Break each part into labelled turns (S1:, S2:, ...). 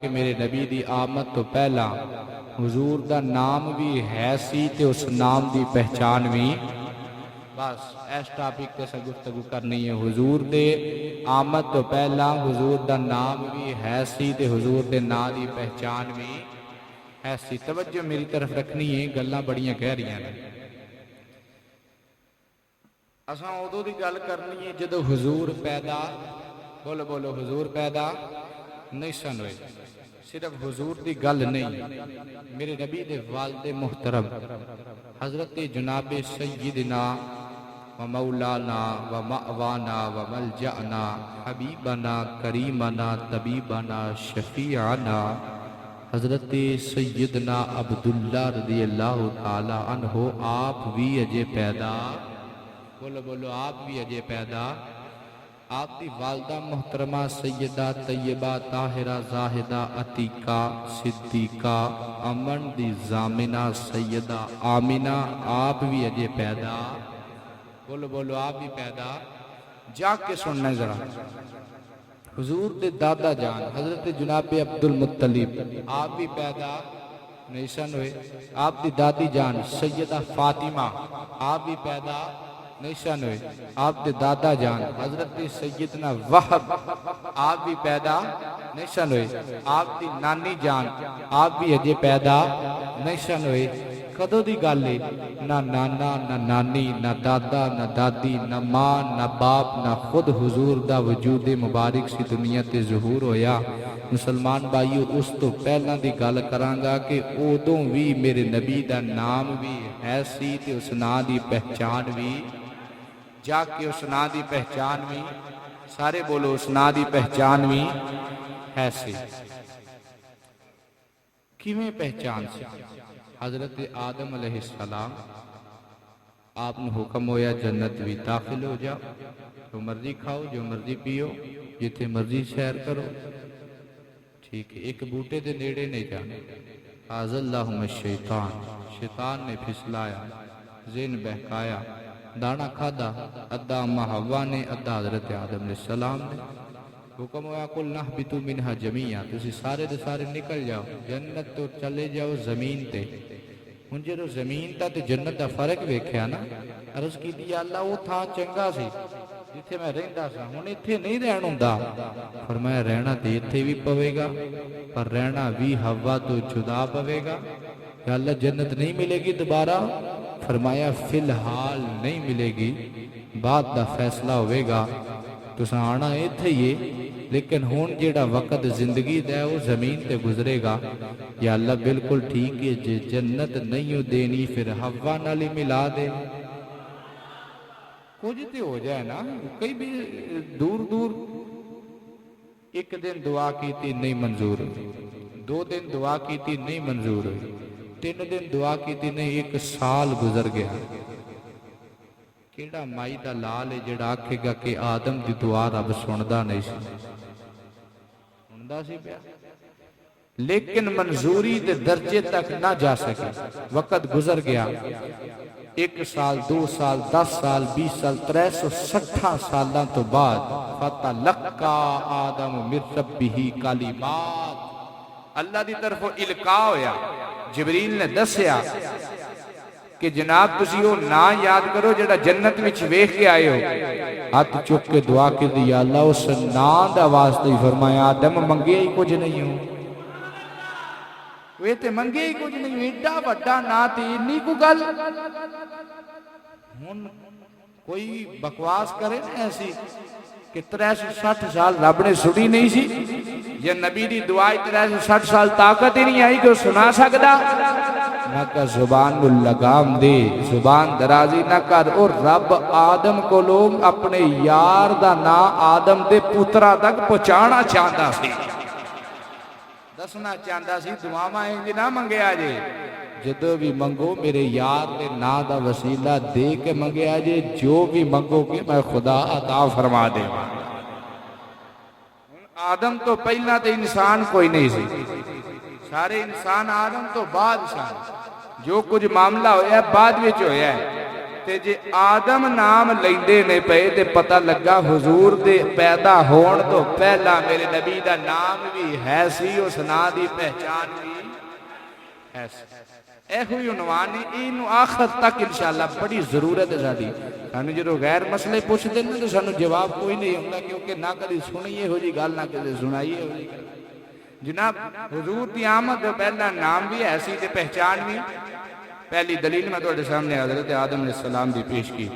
S1: کہ میرے نبی دی آمد تو پہلا حضور دا نام بھی ہے سی تے اس نام دی پہچان بھی بس اس ٹاپک تے سے گفتگو کرنی ہے۔ حضور دے آمد تو پہلا حضور دا نام بھی ہے سی تے حضور دے نام دی پہچان بھی ہے سی۔ توجہ میری طرف رکھنی ہے، گلاں بڑیاں کہہ رہی ہیں۔ اساں ادو دی گل کرنی ہے جدو حضور پیدا بولو بولو حضور پیدا نہیں سن ہوئے۔ صرف حضور دی گل نہیں، میرے نبی دے والد محترم حضرت جناب سیدنا و مولانا و مأوانا و ملجأنا حبیبنا کریمنا طبیبنا شفیعنا حضرت سیدنا عبداللہ رضی اللہ تعالی عنہ آپ بھی اجے پیدا بولو بولو آپ بھی اجے پیدا۔ آپ دی والدہ محترمہ سیدہ طیبہ طاہرہ زاہدہ عتیقہ صدیقہ امن دی زامنہ سیدہ آمنہ آپ بھی اجے پیدا بولو بولو آپ بھی پیدا۔ جا کے سننا ذرا، حضور دے دادا جان حضرت جناب عبد المطلب آپ بھی پیدا نہیں سن ہوئے۔ آپ دی دادی جان سیدہ فاطمہ آپ بھی پیدا نہیں سن ہوئے۔ آپ دے دادا جان حضرت سیدنا وہب آپ بھی پیدا نہیں سن ہوئے۔ آپ دی نانی جان آپ بھی اجے پیدا نہیں سن ہوئے۔ کدوں دی گل ہے؟ نہ نانا نہ نانی نہ دادا نہ دادی نہ ماں نہ باپ نہ خود حضور دا وجود مبارک سی دنیا تے ظہور ہویا۔ مسلمان بھائیو اس تو پہلا دی گل کرانگا کہ ادوں بھی میرے نبی دا نام بھی ہے سی تے اس نام دی پہچان بھی جا کے اس نام دی پہچان بھی سارے بولو اس نام دی پہچان بھی ہے سی۔ کیویں پہچان سی؟ حضرت آدم علیہ السلام آپ نے حکم ہویا جنت بھی داخل ہو جاؤ، جو مرضی کھاؤ جو مرضی پیو جتھے مرضی سیر کرو، ٹھیک ہے، ایک بوٹے دے نیڑے نہیں جانا۔ آز اللہم الشیطان، شیطان نے پھسلایا، ذہن بہکایا، دانا کھادا، ادھا اما حوا نے ادھا حضرت آدم علیہ السلام نے۔ حکم ہوا قل نہبتوا منہا جمیعا، تسی سارے دے سارے نکل جاؤ، جنت تو چلے جاؤ زمین تے۔ ہن جدو زمین تا تے جنت دا فرق ویکھیا نا، عرض کیتی یا اللہ وہ تھا چنگا سی جتھے میں رہندا سا، ہن ایتھے نہیں رہن ہوندا۔ فرمایا رہنا تے ایتھے بھی پوے گا پر رہنا بھی ہوا تو جدا پوے گا۔ یا اللہ جنت نہیں ملے گی دوبارہ؟ فرمایا فی الحال نہیں ملے گی، بعد دا فیصلہ ہوئے گا، تساں آنا ایتھے ہی لیکن ہون جیڑا وقت زندگی دے وہ زمین تے گزرے گا۔ یا اللہ بالکل ٹھیک ہے، جے جنت نہیں دینی پھر ہوا نال ہی ملا دے، کچھ تے ہو جائے نا۔ کئی بھی دور دور ایک دن دعا کیتی نہیں منظور ہوئی، 2 دن دعا کیتی نہیں منظور ہوئی، 3 دن دعا کیتی نہیں، 1 سال گزر گیا۔ کیڑا مائی دا لال ہے جڑا آکھے گا کہ آدم دی دعا رب سندا نہیں سی؟ سندا سی پیا، لیکن منظوری دے درجے تک نہ جا سکے، وقت گزر گیا۔ 1 سال 2 سال 10 سال 20 سال 360 سالاں تو بعد فتلقا آدم من ربہ کلمات، اللہ دی طرف القاء ہویا، جبریل نے دسیا کہ جناب تسی وہ نا یاد کرو جڑا جنت وچ ویکھ کے آئے ہو۔ ہاتھ چک کے دعا کی دی یا اللہ اس نا دا واسطے، فرمایا آدم منگے ہی کچھ نہیں ہوں، وہ تے منگے ہی کچھ نہیں ہوں، ایڈا بڑا نا تے انی کو گل۔ ہن کوئی بکواس کرے نا ایسی کہ 360 سال رب نے سنی نہیں سی، یا نبی دی دعا 360 سال طاقت ہی نہیں آئی کہ وہ سنا سکدا؟ نہ کر زبان کو لگام دے، زبان درازی نہ کر۔ اور رب آدم کو لوگ اپنے یار دا نا آدم دے پترا تک پہنچانا چاہتا سی، دسنا چاہتا سی، دعاواں انج نہ منگیا جے، جدو بھی منگو میرے یار دے نا دا وسیلہ دے کے منگیا جے، جو بھی منگو کہ میں خدا عطا فرما دے۔ آدم تو پہلا تے انسان کوئی نہیں سی، سارے انسان آدم تو بعد سن، جو کچھ معاملہ ہویا ہے بعد وچ ہویا ہے۔ تے جے آدم نام لیندے نے پئے تے پتہ لگا حضور دے پیدا ہون تو پہلا میرے نبی دا نام بھی ہے سی اس نا دی پہچان بھی ہے سی اے ہوئی عنوان ہے اینو آخر تک انشاءاللہ بڑی ضرورت ہے ساڈی سانو جدوں غیر مسئلے پوچھ دے نا تو سانو جواب کوئی نہیں ہوندا کیونکہ نہ کدی سنیے ہو جی گل نہ کدی سنائیے ہو جی جناب حضور دی آمد پہلا نام بھی ایسی تے پہچان بھی پہلی دلیل میں تواڈے سامنے حضرت آدم علیہ السلام دی پیش کی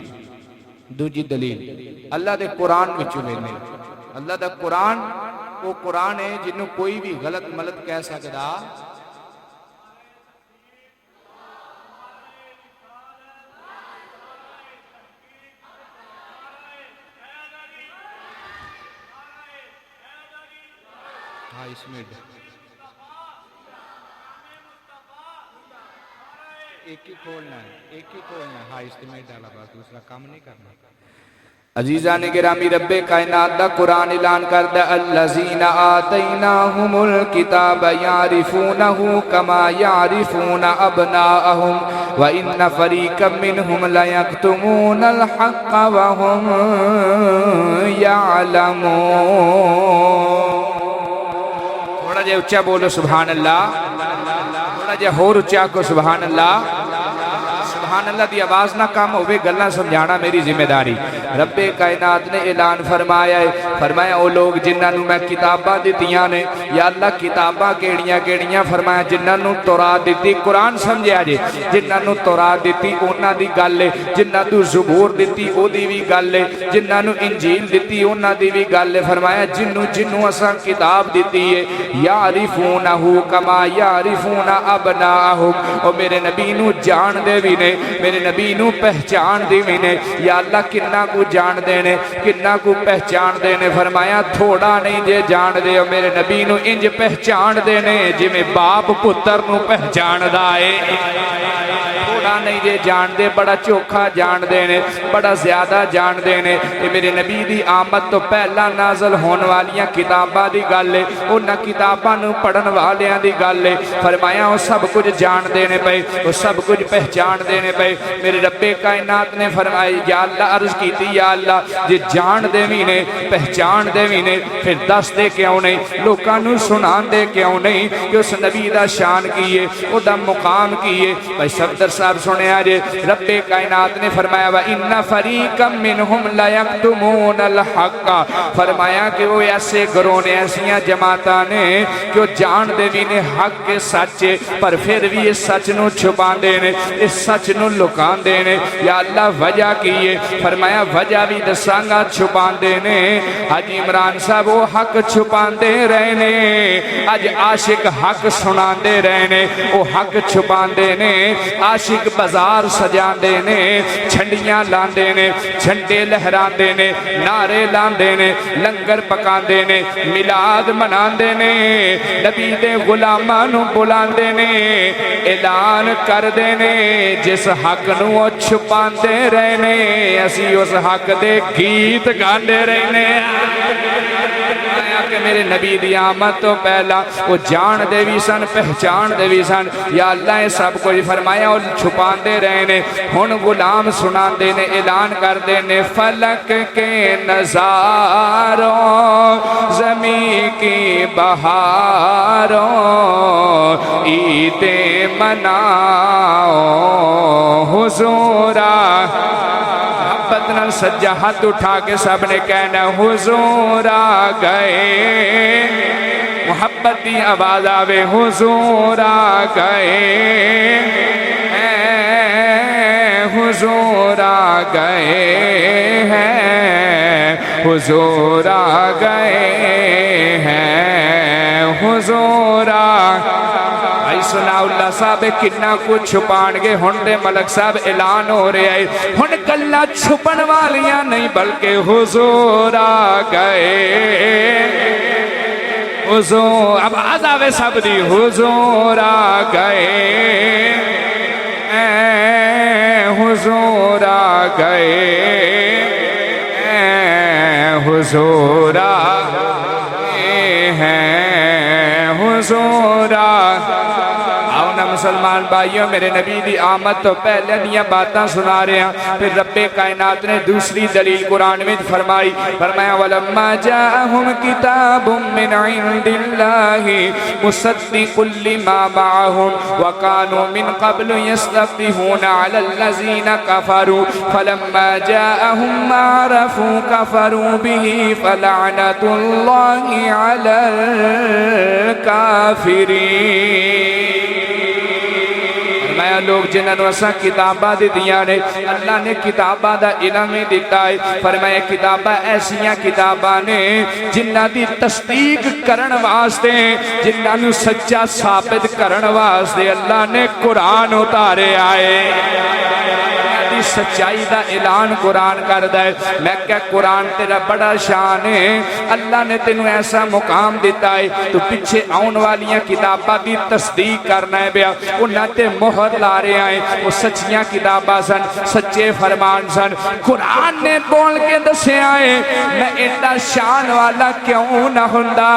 S1: دوجی دلیل اللہ دے قرآن وچ وینے اللہ دا قرآن وہ قرآن ہے جنوں کوئی بھی غلط ملت کہہ سکدا ہاں اس میں ایک ہی کھولنا ہے ہاں اسٹیمیٹ ڈالا بس دوسرا کام نہیں کرنا عزیزان گرامی رب کائنات دا قرآن اعلان کردا الذین آتیناہم الکتاب یعرفونہ کما یعرفون ابناءہم وان فریقا منہم لیکتمون الحق وہم یعلمون تھوڑا جے اچھا بولو سبحان اللہ تھوڑا جے ہور اچھا کو سبحان اللہ سبحان اللہ دی آواز نہ کام ہوئے گلنا سمجھانا میری ذمہ داری رب کائنات نے اعلان فرمایا ہے فرمایا او لوگ جنہاں نو میں کتاباں دتیاں نے یا اللہ کتاباں کیڑیاں کیڑیاں فرمایا جنہاں نو تورات دتی قرآن سمجھیا جے جنہاں نو تورات دتی انہاں دی گل ہے جنہاں نو زبور دتی او دی وی گل ہے جنہاں نو انجیل دتی انہاں دی وی گل ہے فرمایا جنوں اساں کتاب دتی ہے یعرفونہ کما یعرفون ابناءہم او میرے نبی نو جان دے وی نے میرے نبی نو پہچان دی وی نے یا اللہ کنا کو جان دینے کنا کو پہچان دینے فرمایا تھوڑا نہیں جے جان دے اور میرے نبی نو انج پہچان دینے جی میں باپ پتر نو پہچان دائے تھوڑا نہیں جے جان دے بڑا چوکھا جان دینے بڑا زیادہ جان دینے یہ میرے نبی دی آمد تو پہلا نازل ہون والیاں کتاباں دی گالے انہاں کتاباں نو پڑھن والیاں دی گالے فرمایا وہ سب کچھ جان دینے پہ وہ سب کچھ پہچان دینے پہ میرے رب کائنات نے فرمایا یا اللہ عرض کی تھی یا اللہ جی جان دے وینے پہچان دے وینے پھر دس دے کیوں نہیں لوکانو سنان دے کیوں نہیں کہ اس نبی دا شان کیے او دا مقام کیے بھائی صفدر صاحب سنے آجے رب کائنات نے فرمایا وَإِنَّ فَرِيقًا مِّنْهُمْ لَيَكْتُمُونَ الْحَقَّ فرمایا کہ وہ ایسے گرونے ایسیاں جماعتاں نے کہ وہ جان دے وینے حق کے سچے پر پھر بھی اس سچ نو چھپان دینے اس سچ نو لکان دینے یا اللہ وجہ کیے فرمایا وجہ بھی دسانگا چھپان دینے حج عمران صاحب وہ حق چھپان دے رہنے آج عاشق حق سنان دے رہنے وہ حق چھپان دینے عاشق بازار سجان دینے چھنڈیاں لان دینے جھنڈے لہران دینے نعرے لان دینے لنگر پکان دینے میلاد منان دینے نبی دے غلامانو بلان دینے اعلان کر دینے جس حق نو چھپان دے رہنے اسی اس حق دے گیت گاندے رہنے کہ میرے نبی دی آمد تو پہلا وہ جان دے بھی سن پہچان دے بھی سن یا اللہ سب کو فرمایا اور چھپان دے رہنے ہن غلام سنان دینے اعلان کر دینے فلک کے نظاروں زمین کی بہاروں عیدیں مناؤ حضورا محبت سجا ہاتھ اٹھا کے سب نے کہنا حضور آ گئے محبت دی آواز آوے حضور آ گئے حضور آ گئے ہیں حضور آ گئے ہیں حضور آ بھائی سنا اللہ صاحب کنا کچھ چھپان گے ہنڈے ملک صاحب اعلان ہو رہے آئے ہن گلہ چھپن والیاں نہیں بلکہ حضور آ گئے حضور اب آزاوے سب دی حضور آ گئے حضور آ گئے حضور آ گئے ہیں حضور آ سبحانہ مسلمان بھائیوں میرے نبی دی آمد تو پہلے دیاں باتاں سنا رہے ہیں پھر رب کائنات نے دوسری دلیل قرآن میں فرمائی فرمایا وَلَمَّا جَاءَهُمْ كِتَابٌ مِّنْ عِنْدِ اللَّهِ مُصَدِّقٌ لِّمَا مَعَهُمْ وَكَانُوا مِنْ قَبْلُ يَسْتَفْتِحُونَ عَلَى الَّذِينَ كَفَرُوا فَلَمَّا جَاءَهُمْ مَا عَرَفُوا كَفَرُوا بِهِ فَلَعْنَةُ اللَّهِ عَلَى الْكَافِرِينَ لوگ جنہاں نو اساں کتاباں دتیاں نے اللہ نے کتاباں دا علم دیتا ہے فرمایا کتاباں ایسیاں کتاباں نے جنہاں دی تصدیق کرن واسطے جنہاں نو سچا ثابت کرن واسطے اللہ نے قرآن اتارے آئے سچائی دا اعلان قرآن کردا ہے میں کہ قرآن تیرا بڑا شان ہے اللہ نے تینوں ایسا مقام دیتا ہے تو پیچھے آن والیاں کتاباں دی تصدیق کرنا ہے بیا انہاں تے مہر لا رہے آئے وہ سچیاں کتاباں سن سچے فرمان سن قرآن نے بول کے دسے آئے میں ایڈا شان والا کیوں نہ ہوندا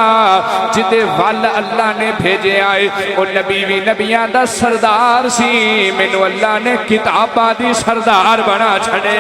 S1: جدے وال اللہ نے بھیجے آئے وہ نبی بھی نبیاں دا سردار سی مینوں اللہ نے کتاباں دی سردار بنا چھڑے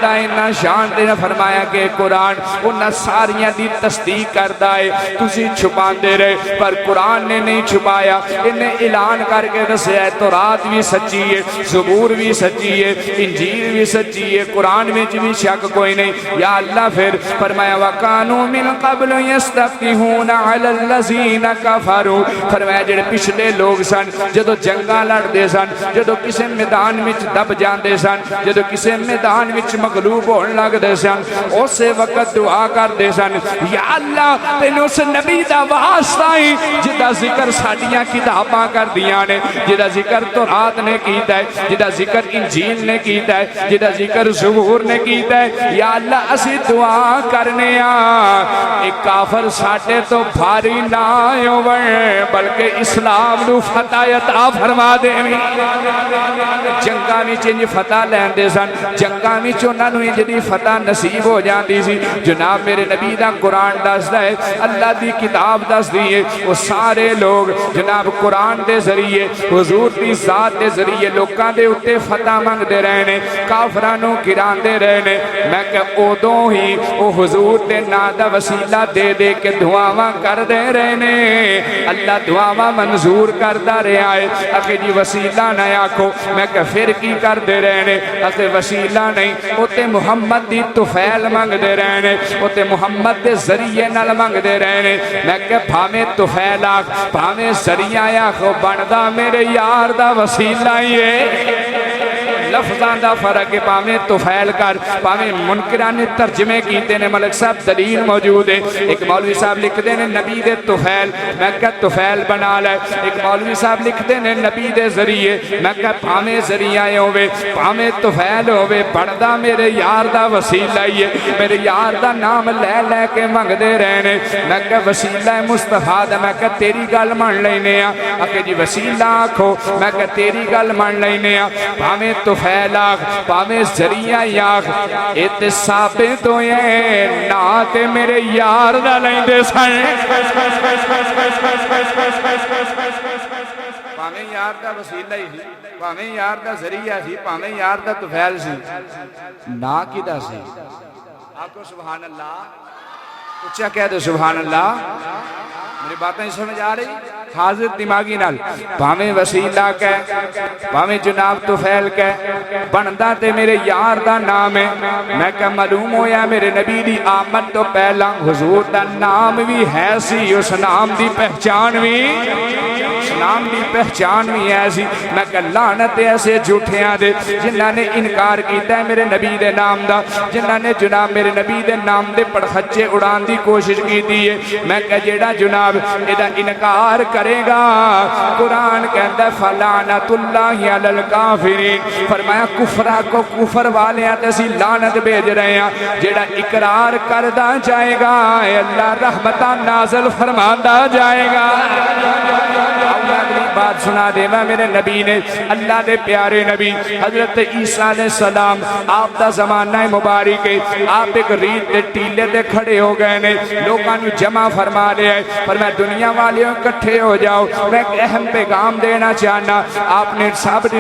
S1: انہا شان دینا فرمایا کہ قرآن انہا ساریاں دی تصدیق کردہ ہے تسی چھپان دے رہے پر قرآن نے نہیں چھپایا انہیں اعلان کر کے دسے ہے تورات بھی سچی ہے زبور بھی سچی ہے انجیل بھی سچی ہے قرآن میں بھی شک کوئی نہیں یا اللہ پھر فرمایا وَقَانُوا مِن قَبْلُ يَسْتَفْتِحُونَ عَلَى الَّذِينَ كَفَرُوا فرمایا جڑے پچھلے لوگ سن جدو جنگاں لڑ دے سن جدو کسے میدان وچ دب جان دے سن جدو کسے میدان وچ مغلوب ہونے لگ دے سن اسے وقت دعا کر دے سن یا اللہ تینوں اس نبی دا واسطہ ہی جدا ذکر ساڑیاں کتاباں کر دیاں نے جدا ذکر تورات نے کیتا ہے جدا ذکر انجیل نے کیتا ہے جدا ذکر زبور نے کیتا ہے یا اللہ اسی دعا کرنے ایک کافر ساڑے تو بھاری نہ ہوئے بلکہ اسلام نو فتح عطا فرما دے جنگاں وچ انج فتح لین دے سن جنگاں وچ انہاں نو جدی فتح نصیب ہو جاندی سی جناب میرے نبی دا قرآن دسدا ہے اللہ دی کتاب دس دیئے وہ سارے لوگ جناب قرآن دے ذریعے حضور دی ذات دے ذریعے لوکاں دے اتے فتح منگ دے رہنے کافرانوں گران دے رہنے میں کہ اودوں ہی وہ حضور دے نادہ وسیلہ دے دے کے دعاواں کر دے رہنے اللہ دعاواں منظور کردہ رہے آئے اگر جی وسیلہ نہ آکھو میں کہ پھر کی کر دے رہنے اگر وسیلہ نہیں اوتے محمد دی توفیل مانگ دے رہنے اوتے محمد دے ذریعے نال مانگ دے رہنے میں کہ بھامے توفیل آکھ بھامے ذریعہ آکھ بندہ میرے یار دا وسیلہ یہ لفظان دا فرق پاویں توفیل کر پاویں منکران نے ترجمے کیتے نے ملک صاحب دلیل موجود ہے ایک مولوی صاحب لکھ دے نے نبی دے توفیل میں کہا توفیل بنا لے ایک مولوی صاحب لکھ دے نے نبی دے ذریعے میں کہا پاویں ذریعہ ہوئے پاویں توفیل ہوئے پڑھدا میرے یار دا وسیلہ ہی ہے میرے یار دا نام لے لے کے منگ دے رہنے میں کہا وسیلہ مصطفیٰ دا میں کہا تیری گل مان لینے اکے جی وسیلہ آکھو میں کہا تیری گل مان لینے پاویں توفیلاغ پاویں ذریعہ یاغ ایت ثابت ہوئے نات میرے یار دا لیندے سن پاویں یار دا وسیلہ ہی سی پاویں یار دا ذریعہ سی پاویں یار دا توفیل سی نا کی دا سی آپ کو سبحان اللہ اچھا کہہ دو سبحان اللہ میری باتیں سمجھ آ رہی حاضر دماغی نال پاویں وسیلہ کہہ پاویں جناب توفیل کہہ بندہ تے میرے یار دا نام ہے میں کہ معلوم ہویا میرے نبی دی آمد تو پہلا حضور دا نام بھی ہے سی اس نام دی پہچان بھی اس نام دی پہچان بھی ہے سی میں کہ لعنت ایسے جھوٹیاں دے جنہاں نے انکار کیتا ہے میرے نبی دے نام دا جنہاں نے جناب میرے نبی دے نام دے پڑخچے اڑان دی کوشش کی دی ہے میں کہ جیڑا جناب ایدہ انکار کرے گا قرآن کہتا ہے فلعنت اللہ علی الکافرین فرمایا کفرہ کو کفر والے ہیں تیسی لعنت بھیج رہے ہیں جیڑا اقرار کردہ جائے گا اللہ رحمتہ نازل فرماندہ جائے گا
S2: بات سنا دے میرے نبی نے اللہ دے پیارے نبی حضرت عیسیٰ علیہ السلام آپ دا زمانہ مبارک ہے آپ ایک ریت دے ٹیلے دے کھڑے ہو گئے نے لوگاں نو جمع فرما لیا ہے پر میں دنیا والیوں کٹھے ہو جاؤ میں ایک اہم پیغام دینا چاہنا آپ نے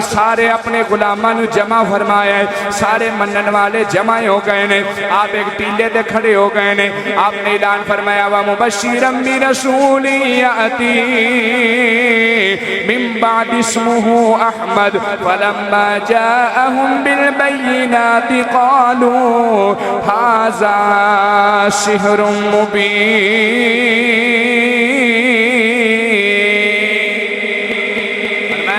S2: سارے اپنے غلاماں نو جمع فرمایا ہے سارے منن والے جمع ہو گئے نے آپ ایک ٹیلے دے کھڑے ہو گئے نے آپ نے اعلان فرمایا وَمُبَشِّرًا بِرَسُولٍ يَأْتِي مِن بَعْدِ اسْمُهُ أَحْمَدُ فَلَمَّا جَاءَهُم بِالْبَيِّنَاتِ قَالُوا هَذَا سِحْرٌ مُبِينٌ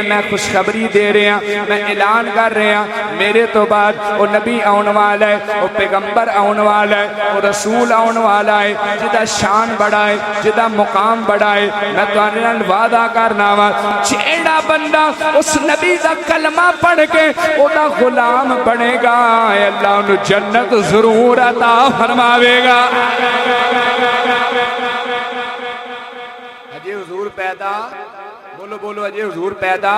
S2: میں خوشخبری دے رہے ہیں میں اعلان کر رہے ہیں میرے تو بعد وہ نبی آن والا ہے وہ پیغمبر آن والا ہے وہ رسول آن والا ہے جدہ شان بڑا ہے جدہ مقام بڑا ہے میں تو انہوں وعدہ کرنا ہوا جیڑا بندہ اس نبی دا کلمہ پڑھ کے وہ دا غلام بنے گا اللہ انہوں جنت ضرور عطا فرماوے گا
S1: اجے حضور پیدا بولو بولو اجے حضور پیدا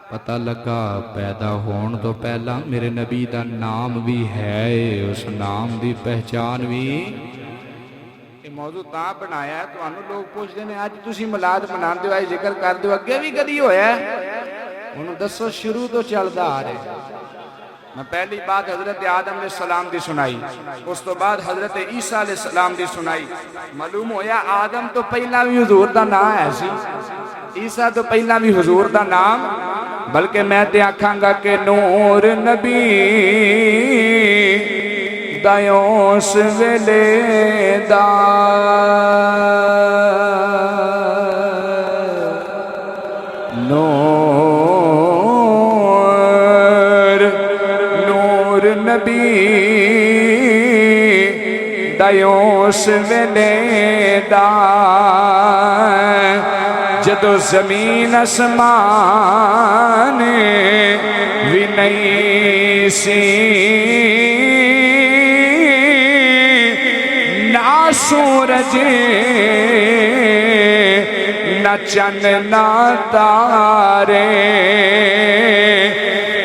S1: پتہ لگا پیدا ہون تو پہلا میرے نبی دا نام بھی ہے اس نام دی پہچان بھی یہ موضوع تاں بنایا ہے تو انہوں لوگ پوچھ دینے آج تسی ملاد بنان دیو آئی ذکر کر دیو اگے بھی کدی ہویا ہے انہوں دسو شروع تو چلدا آ رہے میں پہلی بات حضرت آدم علیہ السلام دی سنائی اس تو بعد حضرت عیسیٰ علیہ السلام دی سنائی معلوم ہویا آدم تو پہلا بھی حضور دا نام ہے سی عیسیٰ تو پہلا بھی حضور دا نام بلکہ میں تے آکھاں گا کہ نور نبی دایوس ویلے دا نبی دایوس ویلے دا جدو زمین اسمان بھی نہیں سی نہ سورج نہ چند نہ تارے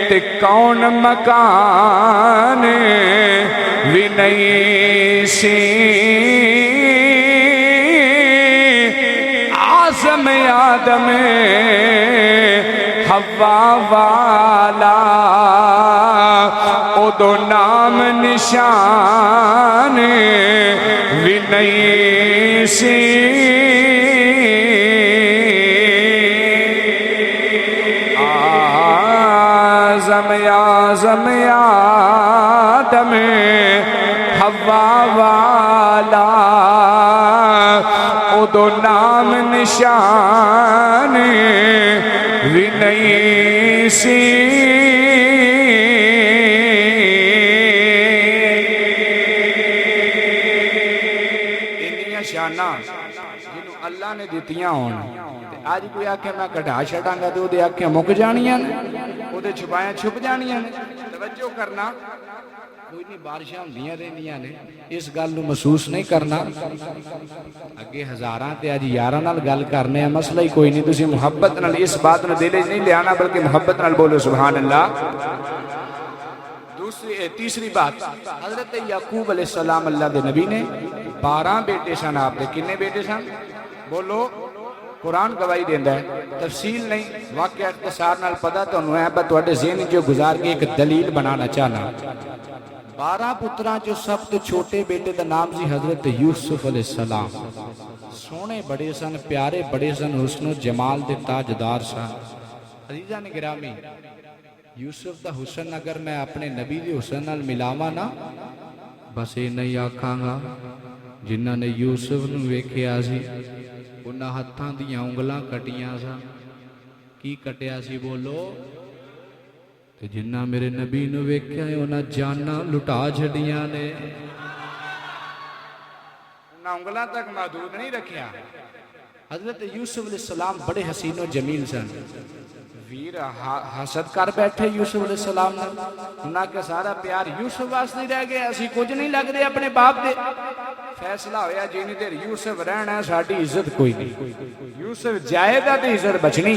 S1: تے کون مکان بھی نہیں سی آزم آدم حوا والا او دو نام نشان بھی نہیں سی آزم آدم حوا والا او دو نام نشان بھی نہیں سی انہی شانہ جنہوں اللہ نے دیتیاں ہونا آج کوئی آکھے میں کٹھا شٹاں گا تو دے آکھے مک جانیاں وہ دے چھپائیں چھپ جانیاں توجہ کرنا کوئی نہیں بارشاں دیاں رہنیاں نے اس گل نو محسوس نہیں کرنا اگے ہزاراں تے آج یاراں نال گل کرنے ہیں مسئلہ ہی کوئی نہیں تسی محبت نال اس بات نو دل وچ نہیں لے آنا بلکہ محبت نال بولو سبحان اللہ تیسری بات حضرت یعقوب علیہ السلام اللہ دے نبی نے 12 بیٹے سن آپ دے کنے بیٹے سن بولو قرآن گواہی دیندہ ہے تفصیل نہیں واقعہ اختصار نال پتا تو انہوں ہے بات وڈے ذہن جو گزار کے ایک دلیل بنانا چاہنا 12 پتران جو سب تو چھوٹے بیٹے دا نام سی حضرت یوسف علیہ السلام سونے بڑے سن پیارے بڑے سن حسن و جمال دے تاجدار سن عزیزہ نے گرامی یوسف دا حسن اگر میں اپنے نبی دی حسن نال ملاوا نا بس یہ نہیں آکھاں گا جنہاں نے یوسف نو ویکھے آسی انہاں ہتھاں دیاں انگلاں کٹیاں سا کی کٹیا سی بولو تے جنہاں میرے نبی نو ویکھیا ہے انہاں جاناں لٹا چھڑیاں نے انہاں انگلاں تک محدود نہیں رکھیا حضرت یوسف علیہ السلام بڑے حسین و جمیل سن ویر حسد کر بیٹھے یوسف علیہ السلام نے، انہاں کہ سارا پیار یوسف واسطے رہ گیا، اسی کچھ نہیں لگ رہے اپنے باپ دے۔ فیصلہ ہویا جینی دیر یوسف رہنا ہے ساڑھی عزت کوئی نہیں، یوسف جائے گا تو عزت بچنی۔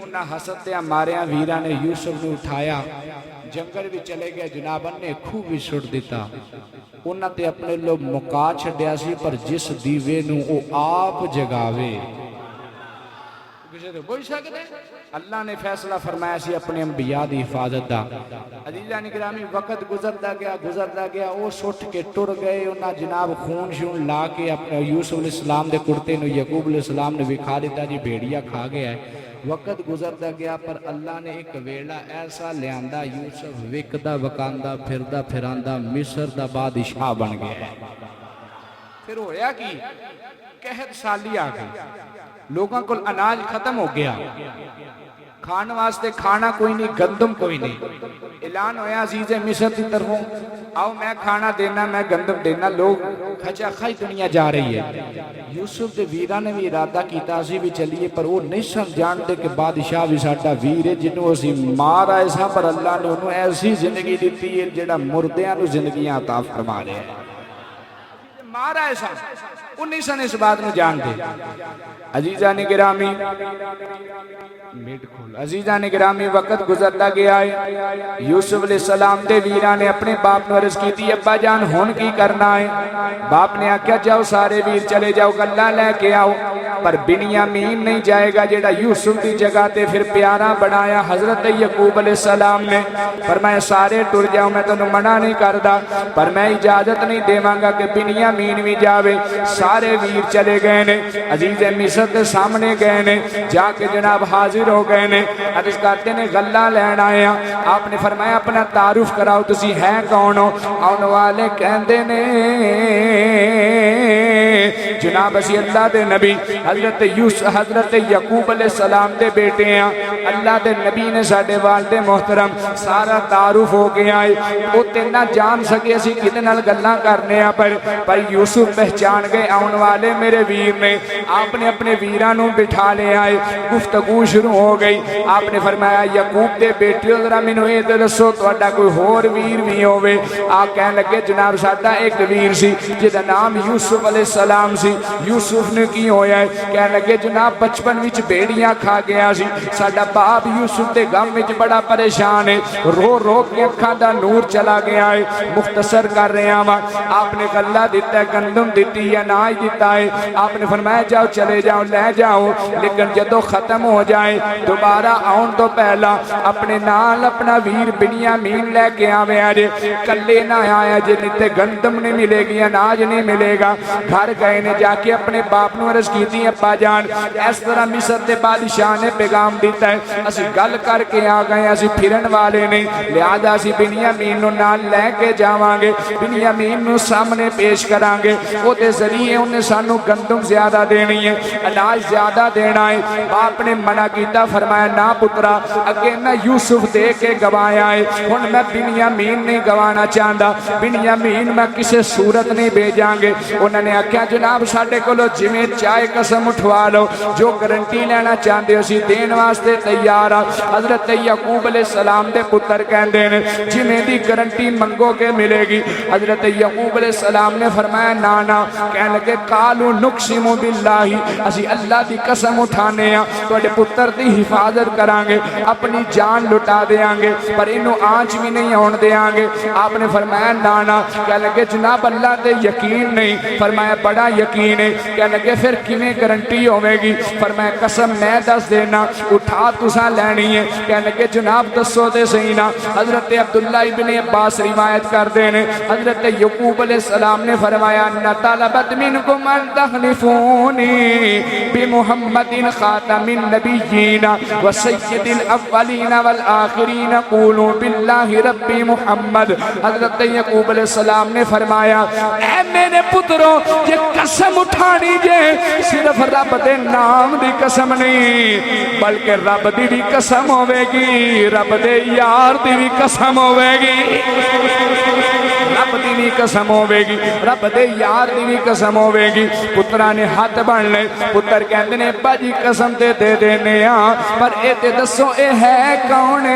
S1: انہاں حسد دیا ماریاں ویران نے یوسف نے اٹھایا، جنگل بھی چلے گئے، جناب نے کھو بھی چھوڑ دیتا۔ انہاں تے اپنے لوگ مکا چھڑیا سی، پر جس دیوے نو او آپ جگاوے کسی تو بوئی سکتے۔ اللہ نے فیصلہ فرمایا سی اپنے انبیاء دی حفاظت دا۔ عزیزان اکرامی وقت گزردا گیا، وہ سٹھ کے ٹر گئے، انہاں جناب خون شون لا کے اپنے یوسف علیہ السلام دے کرتے نو یعقوب علیہ السلام نے وکھا دیتا جی بھیڑیا کھا گیا ہے۔ وقت گزردا گیا پر اللہ نے ایک ویلا ایسا لیاندہ یوسف وکدا وکاندہ پھردا پھراندہ مصر دا بادشاہ بن گیا ہے۔ پھر ہویا کی قحط سالی آ گئی، لوگاں کو اناج ختم ہو گیا، کھان واسطے کھانا کوئی نہیں، گندم کوئی نہیں۔ اعلان ہویا عزیز مصر کی طرفوں، آؤ میں کھانا دینا، میں گندم دینا، لوگ کھچا کھائی دنیا جا رہی ہے۔ یوسف دے ویرہ نے بھی ارادہ کیتا اسی بھی چلیے، پر وہ نہیں سمجھان دے کہ بادشاہ بھی ساڈا ویر ہے جنہوں اسی مارا ایسا، پر اللہ نے انہوں ایسی زندگی دیتی ہے جڑا مردیاں نو زندگیاں عطا فرما رہے ہیں۔ مارا ایسا انہی سن اس بات میں جان دے۔ عزیزان گرامی عزیزان گرامی وقت گزرتا گیا ہے، یوسف علیہ السلام دے ویران نے اپنے باپ نے عرض کی تھی ابا جان ہون کی کرنا ہے؟ باپ نے آکھیا جاؤ سارے ویر چلے جاؤ گلہ لے کے آؤ، پر بنیامین نہیں جائے گا جیڑا یوسف دی جگہ تے پھر پیارا بنایا حضرت یعقوب علیہ السلام نے۔ پر میں سارے ٹر جاؤں، میں تو منع نہیں کردہ، پر میں اجازت نہیں دے مانگا کہ بنیامین بھی جاوے۔ سارے ویر چلے گئے نے، عزیز مصر کے سامنے گئے نے، جا کے جناب حاضر ہو گئے نے، عرض کرتے نے غلہ لین آیا۔ آپ نے فرمایا اپنا تعارف کراؤ تسی ہیں کون ہو؟ آن والے کہندے نے جناب اسی اللہ دے نبی حضرت یعقوب علیہ السلام دے بیٹے ہیں، اللہ دے نبی نے ساڑھے والد محترم سارا تعارف ہو گیا ہے۔ وہ تینہ جان سکے اسی کتنا گلہ کرنے ہیں، پر یوسف پہچان گئے آن والے میرے ویر نے۔ آپ نے اپنے ویرانوں بٹھا لے آئے، گفتگو شروع ہو گئی۔ آپ نے فرمایا یعقوب دے بیٹیوں ذرا منو اے دسو تہاڈا کوئی ہور ویر بھی ہووے؟ آپ کہنے لگے جناب ساڈا ایک ویر سی جدا نام یوسف علیہ السلام سی۔ یوسف نے کی ہویا ہے؟ کہنے لگے جناب بچپن وچ بیڑیاں کھا گیا سی، ساڈا باپ یوسف دے غم وچ بڑا پریشان ہے، رو رو کے اکھاں دا نور چلا گیا ہے۔ مختصر کر رہے ہیں آپ نے غلہ دیتا ہے، گندم دیتی ہے، اناج دیتا ہے۔ آپ نے فرمایا جاؤ چلے جاؤ لے جاؤ، لیکن جدو ختم ہو جائے دوبارہ آن تو پہلا اپنے نال اپنا ویر بنیامین لے کے آوے آجے، کلے نہ آیا جے نیتے گندم نہیں ملے گی، اناج نہیں ملے گا۔ گھر گئے نے جا کے اپنے باپ نو عرض کی تھی ابا جان اس طرح مصر دے بادشاہ نے پیغام دیتا ہے، اسی گل کر کے آ گئے، اسی پھرن والے نہیں، لہذا اسی بنیامین نو نال لے کے جاوانگے، بنیامین نو سامنے پیش کرانگے، وہ دے ذریعے انہیں سانو گندم زیادہ دینی ہے، اناج زیادہ دینا ہے۔ باپ نے منع کیتا، فرمایا نا پترا اگے میں یوسف دے کے گوایا ہے، ہن میں بنیامین نہیں گوانا چاہتا، بنیامین میں کسے صورت نہیں بھیجانگے۔ انہوں نے آکھیا جناب ساڑھے کولو جمیں چائے قسم اٹھوا لو، جو گارنٹی لینا چاہتے ہو اسی دین واسطے تیار آ۔ حضرت یعقوب علیہ السلام دے پتر کہندے نے جمیں دی گارنٹی منگو کے ملے گی۔ حضرت یعقوب علیہ السلام نے فرمایا نانا، کہنے لگے قالوا نقسم باللہ، اسی اللہ دی قسم اٹھانے ہیں توڑے پتر دی حفاظت کرانگے، اپنی جان لٹا دیانگے، پر انہوں آنچ بھی نہیں ہون دیانگے۔ آپ نے فرمایا نانا، کہنے لگے جناب اللہ دے یقین نہیں، فرمایا بڑا یقین ہے، کہنے لگے پھر کیویں گارنٹی ہوے گی؟ فرمایا قسم میں دس دینا، اٹھا تساں لینی ہے۔ کہنے لگے جناب دسو دے سینا۔ حضرت عبداللہ ابن عباس روایت کر دینے، حضرت یعقوب علیہ السلام نے فرمایا نطلبت منکم ان تخلفونی بمحمد خاتم النبیین وسید الاولین والآخرین قولوا باللہ ربی محمد۔ حضرت یعقوب علیہ السلام نے فرمایا اے میرے پتروں یہ قسم
S2: قسم اٹھانی جے صرف رب دے نام دی قسم نہیں بلکہ رب دی بھی قسم ہوے گی رب دے یار دی بھی قسم ہوے گی رب دی بھی قسم ہوے گی رب دے یار دی بھی قسم ہوے گی پترا نے ہاتھ بن لے پتر کہندے نے ابا جی قسم تے دے دینے ہاں پر اے تے دسو اے ہے کون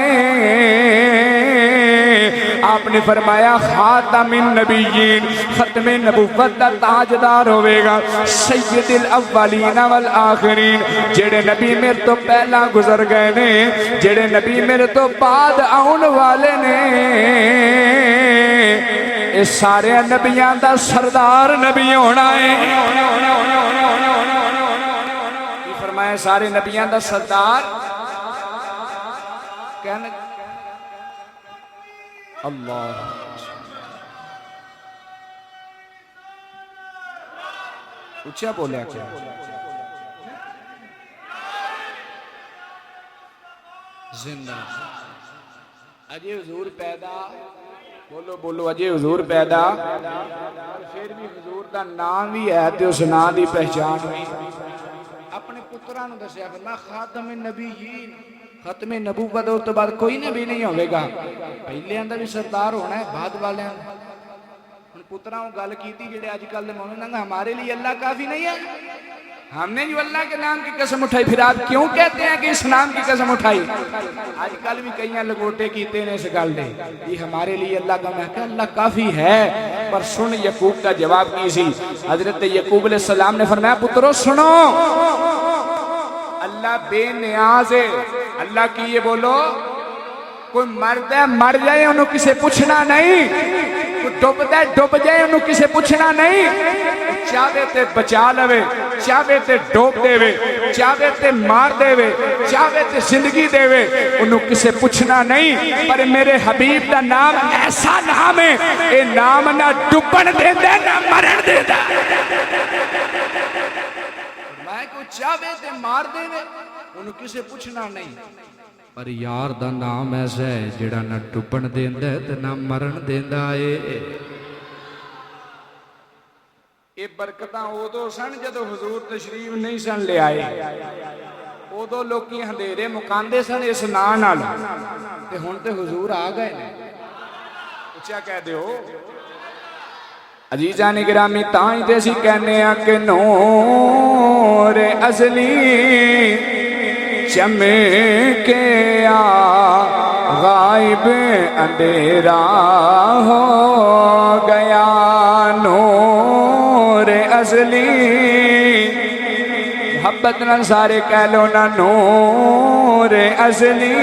S2: آپ نے فرمایا خاتم النبیین ختم نبوت دا تاجدار ہوئے گا سید الاولین والآخرین جڑے نبی میرے تو پہلا گزر گئے نے جڑے نبی میرے تو بعد آن والے نے اس سارے نبیان دا سردار نبی ہونا ہے یہ فرمایا سارے نبیان دا سردار کہنے اللہ اچھا بولیا کیا
S1: زندہ اجے حضور پیدا بولو بولو اجے حضور پیدا پھر بھی حضور دا نام بھی ہے تے اس نام دی پہچان بھی اپنے پتران دسیا فرمایا خاتم النبیین ختم نبوت تو بعد کوئی نبی نہیں ہوئے گا پہلے اندر بھی سردار ہونا ہے بعد والے اندر پتران گل کیتی جڑے آج کل دے مومن ہمارے لیے اللہ کافی نہیں ہے ہم نے جو اللہ کے نام کی قسم اٹھائی پھر آپ کیوں کہتے ہیں کہ اس نام کی قسم اٹھائی آج کل بھی کئی لگوٹے کیتے ہیں اس گل دے یہ ہمارے لیے اللہ کا محکمہ اللہ کافی ہے پر سن یعقوب کا جواب کی سی حضرت یعقوب علیہ السلام نے فرمایا پترو سنو اللہ بے نیاز ہے اللہ کی یہ بولو کوئی مرد ہے مر جائے انہوں کسے پوچھنا نہیں کوئی ڈوب جائے انہوں کسے پوچھنا نہیں چاہے تے بچا لوے چاہے تے ڈوب دے وے چاہے تے مار دے وے چاہے تے زندگی دے وے انہوں کسے پوچھنا نہیں پر میرے حبیب دا نام ایسا نام ہے اے نام نہ ڈوبن دے دے نہ مرن دے دے میں کو چاہے تے مار دے وے انہوں کسے پوچھنا نہیں
S2: پر یار دا نام ایسا ہے جڑا نہ ڈوبن دیندا ہے تے نہ مرن دیندا ہے
S1: یہ برکتاں ادو سن جدو حضور تشریف نہیں سن لے آئے ادو لوکی اندھیرے مکاندے سن اس نام نال تے ہن تے حضور آ گئے نے اچھا کہہ دیو
S2: عزیزان گرامی تائیں تے سی کہنے آ کہ نور ازلی چمکے آ غائب اندھیرا ہو گیا نور ازلی محبت نہ سارے کہہ لو نا نور ازلی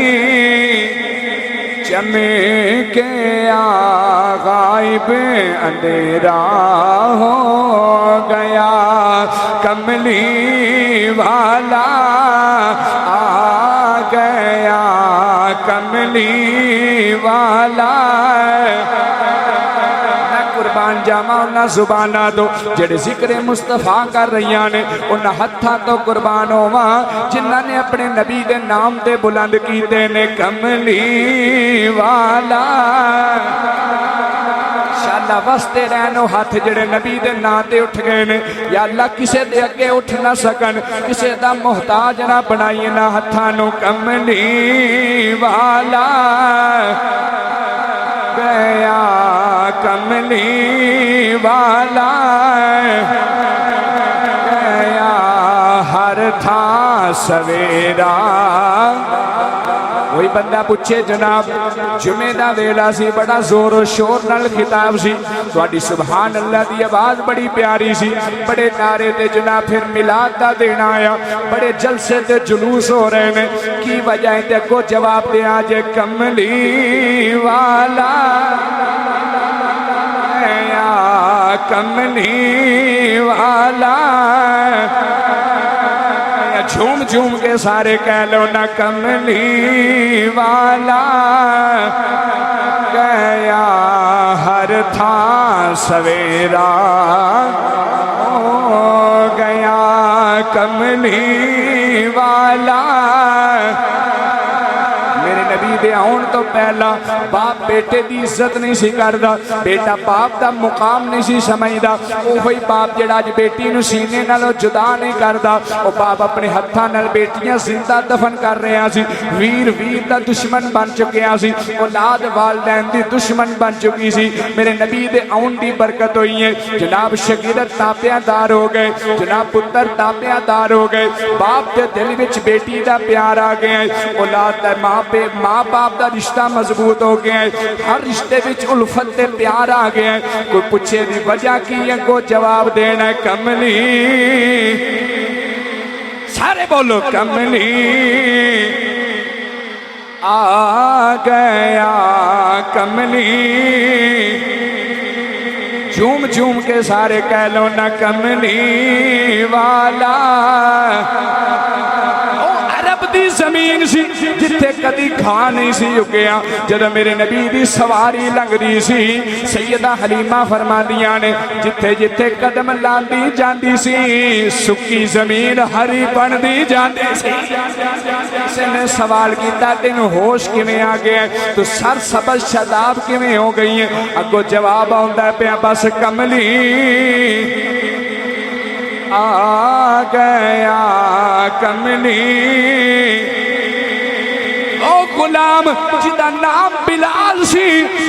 S2: چمکے آ غائب اندھیرا ہو گیا کملی والا آ گیا کملی والا قربان جاما انہا زبانہ دو جڑے ذکر مصطفیٰ کر رہیاں نے انہا ہتھا تو قربان ہوا جنہاں نے اپنے نبی دے نام دے بلند کیتے نے کملی والا انشاءاللہ واسطے رہنو ہاتھ جڑے نبی دے نا دے اٹھ گئے نے یا اللہ کسے دے اگے اٹھ نہ سکن کسے دا محتاج نہ بنائیے نہ ہتھانو کملی والا گیا کملی والا گیا ہر تھا سویرا وہی بندہ پوچھے جناب جمعہ دا ویلا سی بڑا زور و شور نال خطاب سی تواڈی سبحان اللہ دی آواز بڑی پیاری سی بڑے نعرے تے جناب پھر میلاد دا دن آیا بڑے جلسے تے جلوس ہو رہے نے کی وجہ ہے تے کو جواب دے آجے کملی والا یا کملی والا جھوم جھوم کے سارے کہہ لو نہ کملی والا گیا ہر تھا سویرا ہو گیا کملی والا میرے نبی دے آن تو پہلا باپ بیٹے دی عزت نہیں سی کردا بیٹا باپ دا مقام نہیں سی سمجھدا اوہی باپ جڑا اج بیٹی نو سینے نالوں جدا نہیں کردا او باپ اپنے ہتھاں نال بیٹیاں زندہ دفن کر رہا سی ویر دا دشمن بن چکیا سی اولاد والدین دی دشمن بن چکی سی میرے نبی دے آن دی برکت ہوئی ہے جناب شگیرت تابعہ دار ہو گئے جناب پتر تابعہ دار ہو گئے باپ دے دل وچ بیٹی دا پیار آ گیا ہے اولاد دا ماں باپ دا رشتہ مضبوط ہو گیا ہے ہر رشتے وچ الفت تے پیار آ گیا ہے کوئی پوچھے دی وجہ کی ہے کو جواب دینا ہے کملی سارے بولو کملی آ گیا کملی جھوم جھوم کے سارے کہہ لو نا کملی والا عرب دی زمین سی جتھے کدی کھا نہیں سی اگیا جدو میرے نبی دی سواری لنگ دی سی سیدہ حلیمہ فرماندیاں نے جتھے جتھے قدم لاندی جاندی سی سکی زمین ہری بن دی جاندی سی کسی نے سوال کیتا تین ہوش کیویں آ گیا تو سر سبز شاداب کیویں ہو گئی ہیں اگو جواب آندا پیا بس کملی آ گیا کملی او غلام جدا نام بلال سی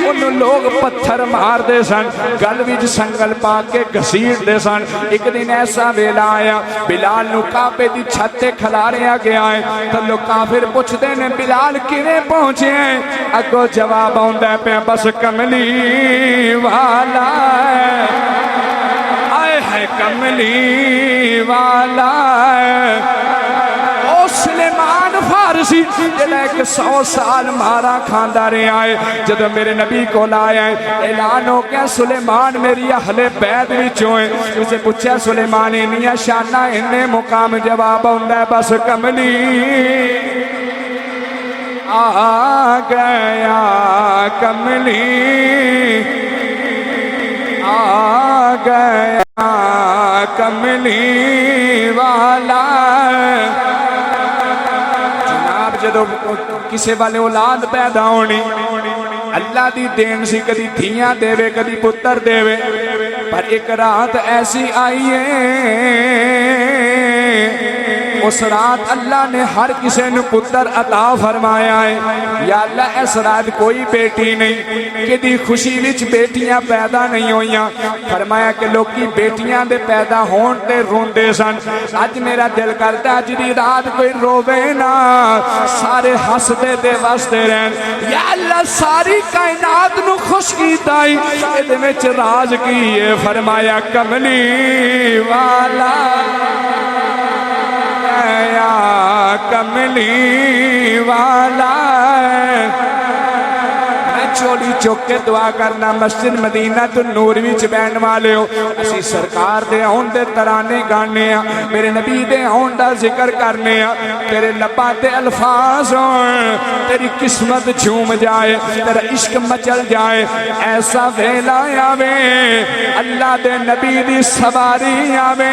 S2: انہوں لوگ پتھر مار دے سن گل وچ سنگل پا کے گھسیٹ دے سن ایک دن ایسا ویلا آیا بلال نو کعبے دی چھت تے کھلاریا گیا ہے تو لوگ کافر پوچھتے نے بلال کیویں پہنچے ہیں اگو جواب آندا پیا بس کملی والا ہے کملی والا او سلیمان فارسی جڑا 100 سال مارا کھاندا رہا ہے جب میرے نبی کو لایا ہے اعلان ہو گیا سلیمان میری اہل بیت وچوں ہے اسے پوچھا سلیمان انیاں شاناں اننے مقام جواب ہوندا ہے بس کملی آ گیا کملی آ گیا کملی والا جناب جدو کسے والے اولاد پیدا ہونی اللہ دی دین سی کدی دھیاں دے وے کدی پتر دے وے پر ایک رات ایسی آئی ہے اس رات اللہ نے ہر کسی نے پتر عطا فرمایا ہے یا اللہ اس رات کوئی بیٹی نہیں کہ دی خوشی وچ بیٹیاں پیدا نہیں ہویاں فرمایا کہ لوگ کی بیٹیاں دے پیدا ہون تے روندے سن اج میرا دل کرتا اج دی رات کوئی رووے نا سارے ہسدے تے وسدے رہن یا اللہ ساری کائنات نو خوش کیتا ہے اے وچ راز کی ہے فرمایا کملی والا کملی والا چولی چوک کے دعا کرنا مسجد مدینہ تو نور وچ بین والے ہو اسی سرکار دے آن دے ترانے گانے ہیں میرے نبی دے آن دا ذکر کرنے ہیں تیرے لباں تے الفاظ ہوں تیری قسمت جھوم جائے تیرا عشق مچل جائے ایسا ویلا آوے اللہ دے نبی دی سواری آوے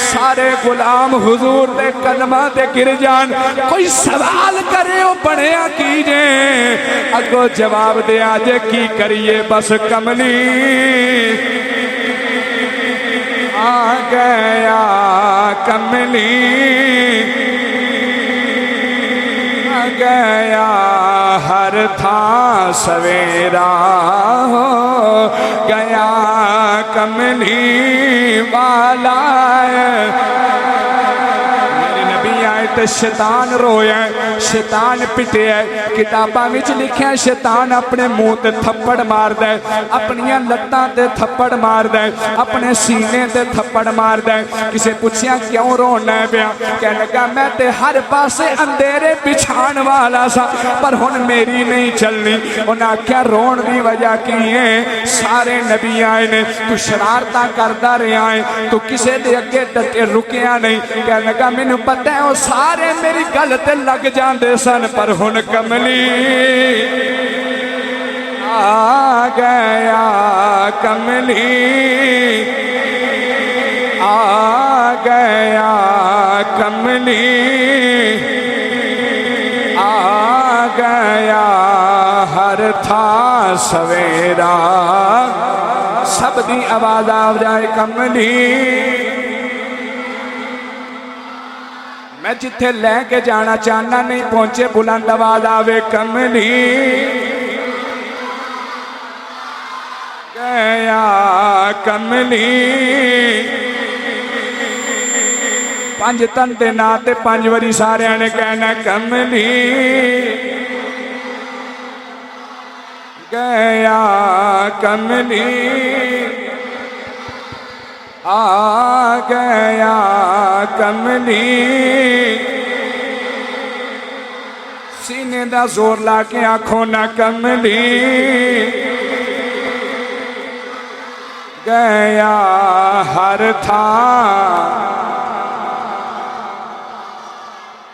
S2: سارے غلام حضور دے قدمہ دے گر جان کوئی سوال کرے ہو بڑھیا کیجے اگو جواب دے آجے کی کریے بس کملی آ گیا کملی آ گیا ہر تھا سویرا ہو گیا کملی والا تے شیطان رویا ہے شیطان پٹے ہے کتاباں وچ لکھیا ہے شیطان اپنے منہ تے تھپڑ ماردا ہے اپنیاں لتاں تے تھپڑ ماردا ہے اپنے سینے تے تھپڑ ماردا ہے کسے پوچھیا کیوں رونا ہے پیا کہنے لگا میں تے ہر پاسے اندھیرے بچھان والا سا پر ہن میری نہیں چلنی انہاں آکھیا رون دی وجہ کی ہے سارے نبی آئے نے تو شرارتاں کردا رہیا ہے تو کسے دے اگے ڈٹے رکیا نہیں کہنے لگا مینوں پتہ ہے او سارے میری گل تے لگ جاندے سن پر ہن کملی آ گیا کملی آ گیا کملی آ گیا ہر تھا سویرا سب دی آواز آ جائے کملی میں جتھے لے کے جانا چاہنا نہیں پہنچے بلند آواز آوے کملی گیا کملی پانچ تن دے ناتے پانچ وری سارے آنے کہنا کملی گیا کملی آ گیا کملی سینے دا زور لا کے آنکھوں نہ کملی گیا ہر تھا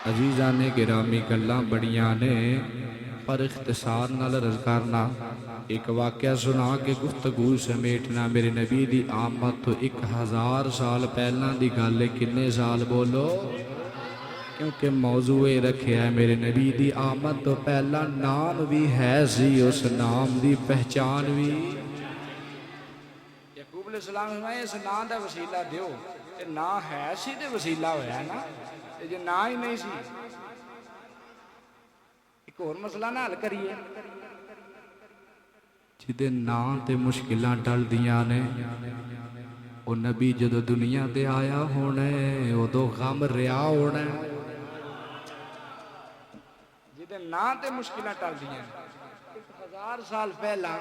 S1: عزیزان گرامی گلاں بڑیاں نے پر اختصار نال عرض کرنا ایک واقعہ سنا کے گفتگو سمیٹنا میرے نبی دی آمد تو 1000 سال پہلا دی گل کنے سال بولو کیونکہ موضوع رکھے ہے میرے نبی دی آمد تو پہلا نام بھی ہے سی اس نام دی پہچان بھی یعقوب علیہ السلام میں اس نام دا وسیلہ دیو نا ہے سی دے وسیلہ ہویا ہے نا جو نا ہی نہیں سی ایک اور مسئلہ نہ حل کریے جدے نا تے مشکلہ ٹل دیاں نے وہ نبی جدو دنیا تے آیا ہونے وہ دو غم ریا ہونے جدے نا تے مشکلہ ٹل دیاں 1000 سال پہلا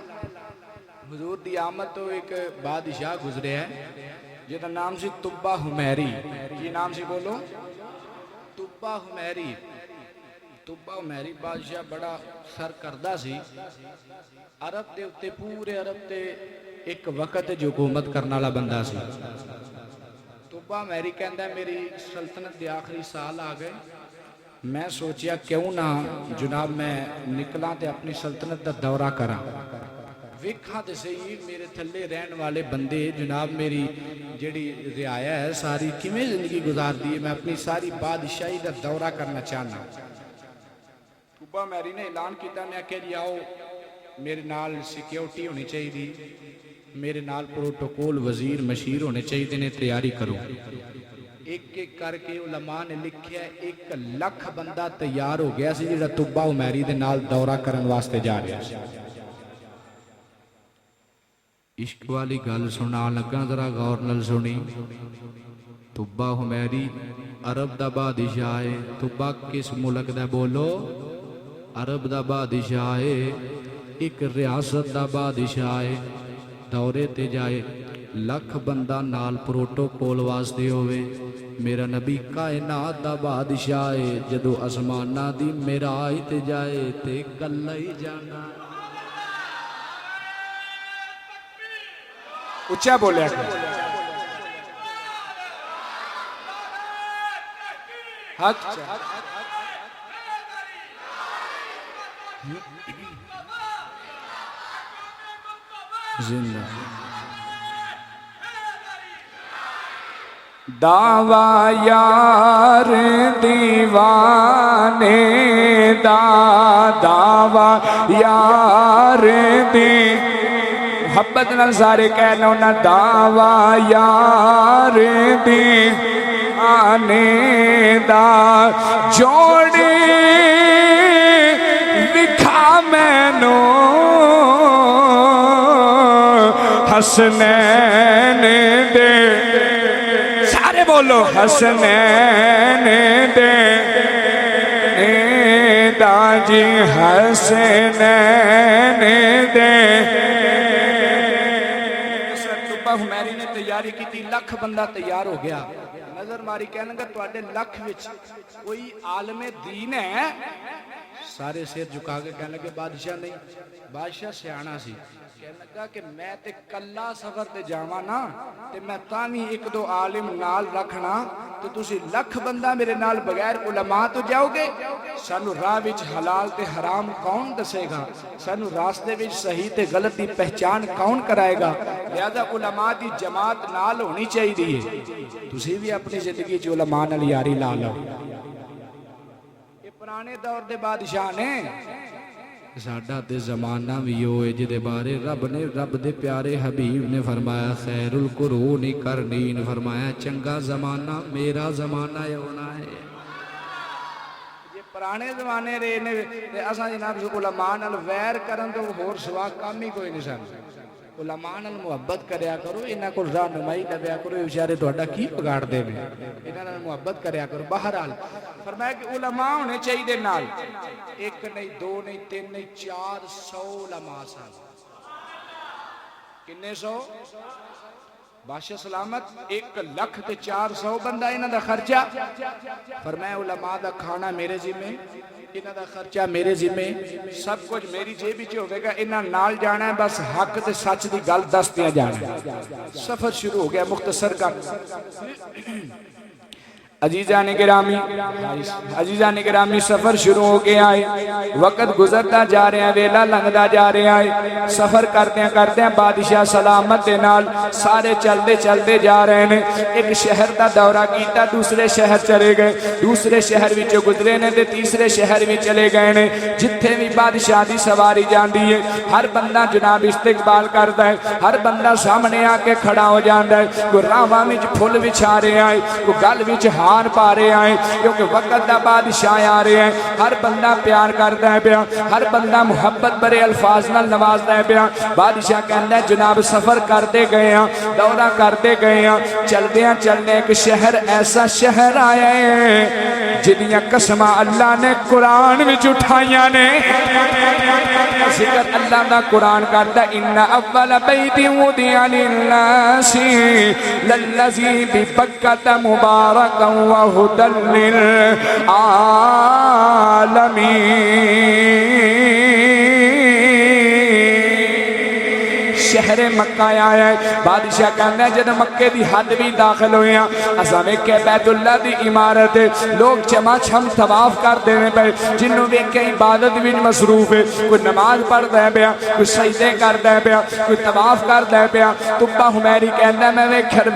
S1: حضور دی آمد تو ایک بادشاہ گزرے ہے جدہ نام سی طبہ حمیری یہ نام سی بولو طبہ حمیری بادشاہ بڑا سرکردہ سی عرب دے اتے پورے عرب دے ایک وقت جو حکومت کرنا والا بندہ سی طبہ حمیری کہندہ ہے میری سلطنت دے آخری سال آ گئے میں سوچیا کیوں نہ جناب میں نکلا تے اپنی سلطنت دا دورہ کرا ویکھاں تے صحیح میرے تھلے رہن والے بندے جناب میری جڑی رعایا ہے ساری کیویں زندگی گزار دی ہے میں اپنی ساری بادشاہی دا دورہ کرنا چاہنا طبہ حمیری نے اعلان کیتا میں کہ جی آؤ میرے نال سیکیورٹی ہونی چاہیے دی میرے نال پروٹوکول وزیر مشیر ہونے چاہیے نے تیاری کرو ایک ایک کر کے علماء نے لکھیا ہے 1 لاکھ بندہ تیار ہو گیا سی جڑا طبہ حمیری دے نال دورہ کرن واسطے جا رہا سی عشق والی گل سنا لگا ذرا غور نال سنی طبہ حمیری عرب دا بادشاہ ہے طبہ کس ملک دا بولو عرب دا بادشاہ ہے ایک ریاست دا بادشاہ ہے دورے تے جائے لکھ بندہ نال پروٹوکول واسطے ہوئے میرا نبی کائنات دا بادشاہ ہے جدو اسمانہ دی معراج تے جائے تے کلا ہی جانا
S2: اچھا بولے حق
S1: زندہ
S2: دعویٰ یار دیوانے دا دعویٰ یار دی محبت نال سارے کہنا نہ دعویٰ یار دی آنے دا جوڑی لکھا میں نو حسنین دے سارے بولو حسنین دے دا جی حسنین دے طبہ حمیری نے تیاری کی تھی لکھ بندہ تیار ہو گیا نظر ماری کہنے گا تو آڈے لکھ وچ کوئی عالم دین ہے سارے سیر جھکا کے کہنے لگے بادشاہ نہیں بادشاہ سیانا سی کہنے لگا کہ میں تے کلا سفر تے جاواں نا تے میں تاویں 1-2 عالم نال رکھنا تو تسی لکھ بندہ میرے نال بغیر علماء تو جاؤ گے سانو راہ وچ حلال تے حرام کون دسے گا سانو راستے وچ صحیح تے غلط دی پہچان کون کرائے گا لہذا علماء دی جماعت نال ہونی چاہیے تسی بھی اپنی زندگی چ علماء نال یاری لا لو پرانے دور دے بادشاہ نے
S1: ساڈا تے زمانہ بھی ہوئے جدے بارے رب دے پیارے حبیب نے فرمایا خیر القرون قرنین، فرمایا چنگا زمانہ میرا زمانہ ہونا ہے۔
S2: یہ پرانے زمانے رہے نے تے اساں جناب علماء نال ویر کرن تو ہور سوا کام ہی کوئی نہیں سن۔ علماء نال محبت کریا کرو، انہاں کول رہنمائی لبیا کرو، یہ بیچارے تہاڈا کی بگاڑ دے نے، انہاں نال محبت کریا کرو۔ بہرحال فرمایا کہ علماء ہونے چاہیے نال، ایک نہیں دو نہیں تین نہیں 400 علماء سن۔ کنے سو؟ بادشاہ سلامت 1,04,000 بندہ انہاں دا خرچہ۔ فرمایا علماء دا کھانا میرے ذمہ، انہاں دا خرچہ میرے ذمہ، سب کچھ میری جیب وچ ہوے گا، انہاں نال جانا ہے، بس حق تے سچ دی گل دستیاں جانا ہے۔ سفر شروع ہو گیا مختصر کا۔ عزیزان گرامی سفر شروع ہو کے آئے، وقت گزرتا جا رہے ہیں، ویلا لنگدا جا رہے ہیں، سفر کرتے ہیں بادشاہ سلامت دے نال سارے چلتے جا رہے ہیں۔ ایک شہر دا دورہ کیتا، دوسرے شہر چلے گئے، دوسرے شہر وچ گزرے نے تے تیسرے شہر وچ چلے گئے نے۔ جتھے بھی بادشاہ دی سواری جاندی ہے، ہر بندہ جناب استقبال کردا ہے، ہر بندہ سامنے آ کے کھڑا ہو جاندا ہے، کوئی راہواں وچ پھل وچھا رہے ہیں، کوئی گل وچ پا رہے ہیں، کیونکہ وقت دا بادشاہ آ رہے ہیں۔ ہر بندہ پیار کرتا ہے پیا، ہر بندہ محبت برے الفاظ نال نوازدا ہے پیا۔ بادشاہ کہندا ہے جناب سفر کرتے گئے ہیں، دورہ کرتے گئے ہیں، چلدے ایک شہر ایسا شہر آیا ہے جدیاں قسماں اللہ نے قرآن وچ اٹھائیاں نے۔ ذکر اللہ دا قرآن کرتا ان اول بیت وضع للناس للذی ببکۃ مبارکا وہدی للعالمین۔ شہر مکہ آیا ہے، بادشاہ کہنا ہے جب مکے دی حد بھی داخل ہوئے ہیں، اساں ویکھے بیت اللہ دی عمارت لوگ چما چھم طواف کردے نے پے، جنوں ویکھے عبادت وچ مصروف ہے، کوئی نماز پڑھدا ہے پیا، کوئی سجدے کردا ہے پیا، کوئی طواف کردا ہے پیا۔ تبا حمیری کہندا میں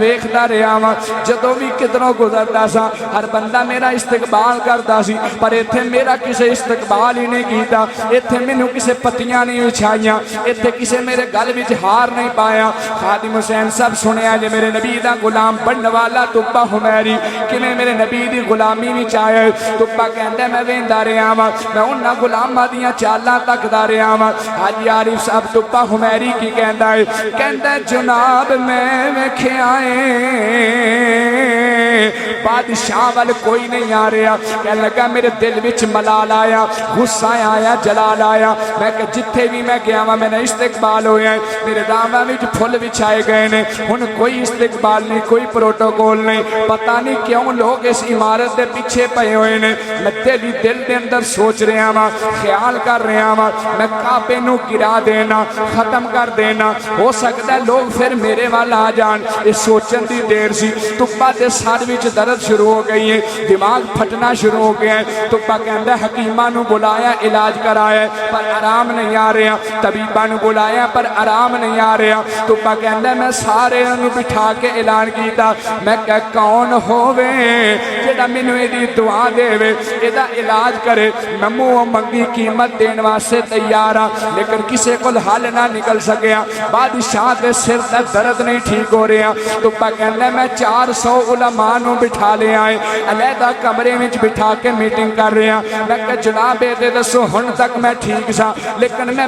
S2: ویکھدا رہیا واں، جدوں بھی کدھروں گزردا سا ہر بندہ میرا استقبال کردا سی، پر ایتھے میرا کسے استقبال ہی نہیں کیتا، ایتھے مینوں کسے پتیاں نہیں اچھائیاں، ایتھے کسے میرے گل وچ ہار نہیں پایا۔ خادم حسین سب سنیا جے میرے نبی دا غلام بننے والا تبا حمیری کیویں میرے نبی دی غلامی وچ آیا۔ تبا کہندا میں ویندا رہیا واں، میں انہاں غلاماں دیاں چالاں تکدا رہیا واں۔ حاجی عارف صاحب تبا حمیری کی کہندا ہے؟ کہندا جناب میں ویکھیا اے بادشاہ وال کوئی نہیں آ رہا، کہنے لگا میرے دل وچ ملال آیا، غصہ آیا، جلال آیا، میں کہ جتھے بھی میں گیا ہاں میرا استقبال ہویا ہے، میرے راہواں وچ پھل وچھائے گئے نے، ہن کوئی استقبال نہیں، کوئی پروٹوکول نہیں، پتہ نہیں کیوں لوگ اس عمارت دے پیچھے پئے ہوئے نے۔ میں دل دے اندر سوچ رہا ہاں، خیال کر رہا ہاں، میں کعبے نوں گرا دینا، ختم کر دینا، ہو سکتا ہے لوگ پھر میرے وال آ جان۔ اس سوچن دی دیر سی، تبا دے سر وچ درد شروع ہو گئی ہے، دماغ پھٹنا شروع ہو گیا ہے۔ تبا کہندا حکیماں نوں بلایا، علاج کرایا پر آرام نہیں آ رہا، طبیباں نوں بلایا پر آرام نہیں آ رہا۔ تبا کہندا میں سارے نوں بٹھا کے اعلان کیتا، میں کہ کون ہووے جڑا مینوں ایدی دعا دے وے، ایدا علاج کرے، میں منہ منگی قیمت دین واسطے تیار ہاں، لیکن کسے کول حل نہ نکل سکیا۔ بادشاہ دے سر دا درد نہیں ٹھیک ہو رہا۔ تبا کہندا میں 400 علماء نوں بٹھا لے آئے، علیحدہ کمرے وچ بٹھا کے میٹنگ کر رہا۔ میں کہ جناب دے دسو ہن تک میں ٹھیک سا، لیکن میں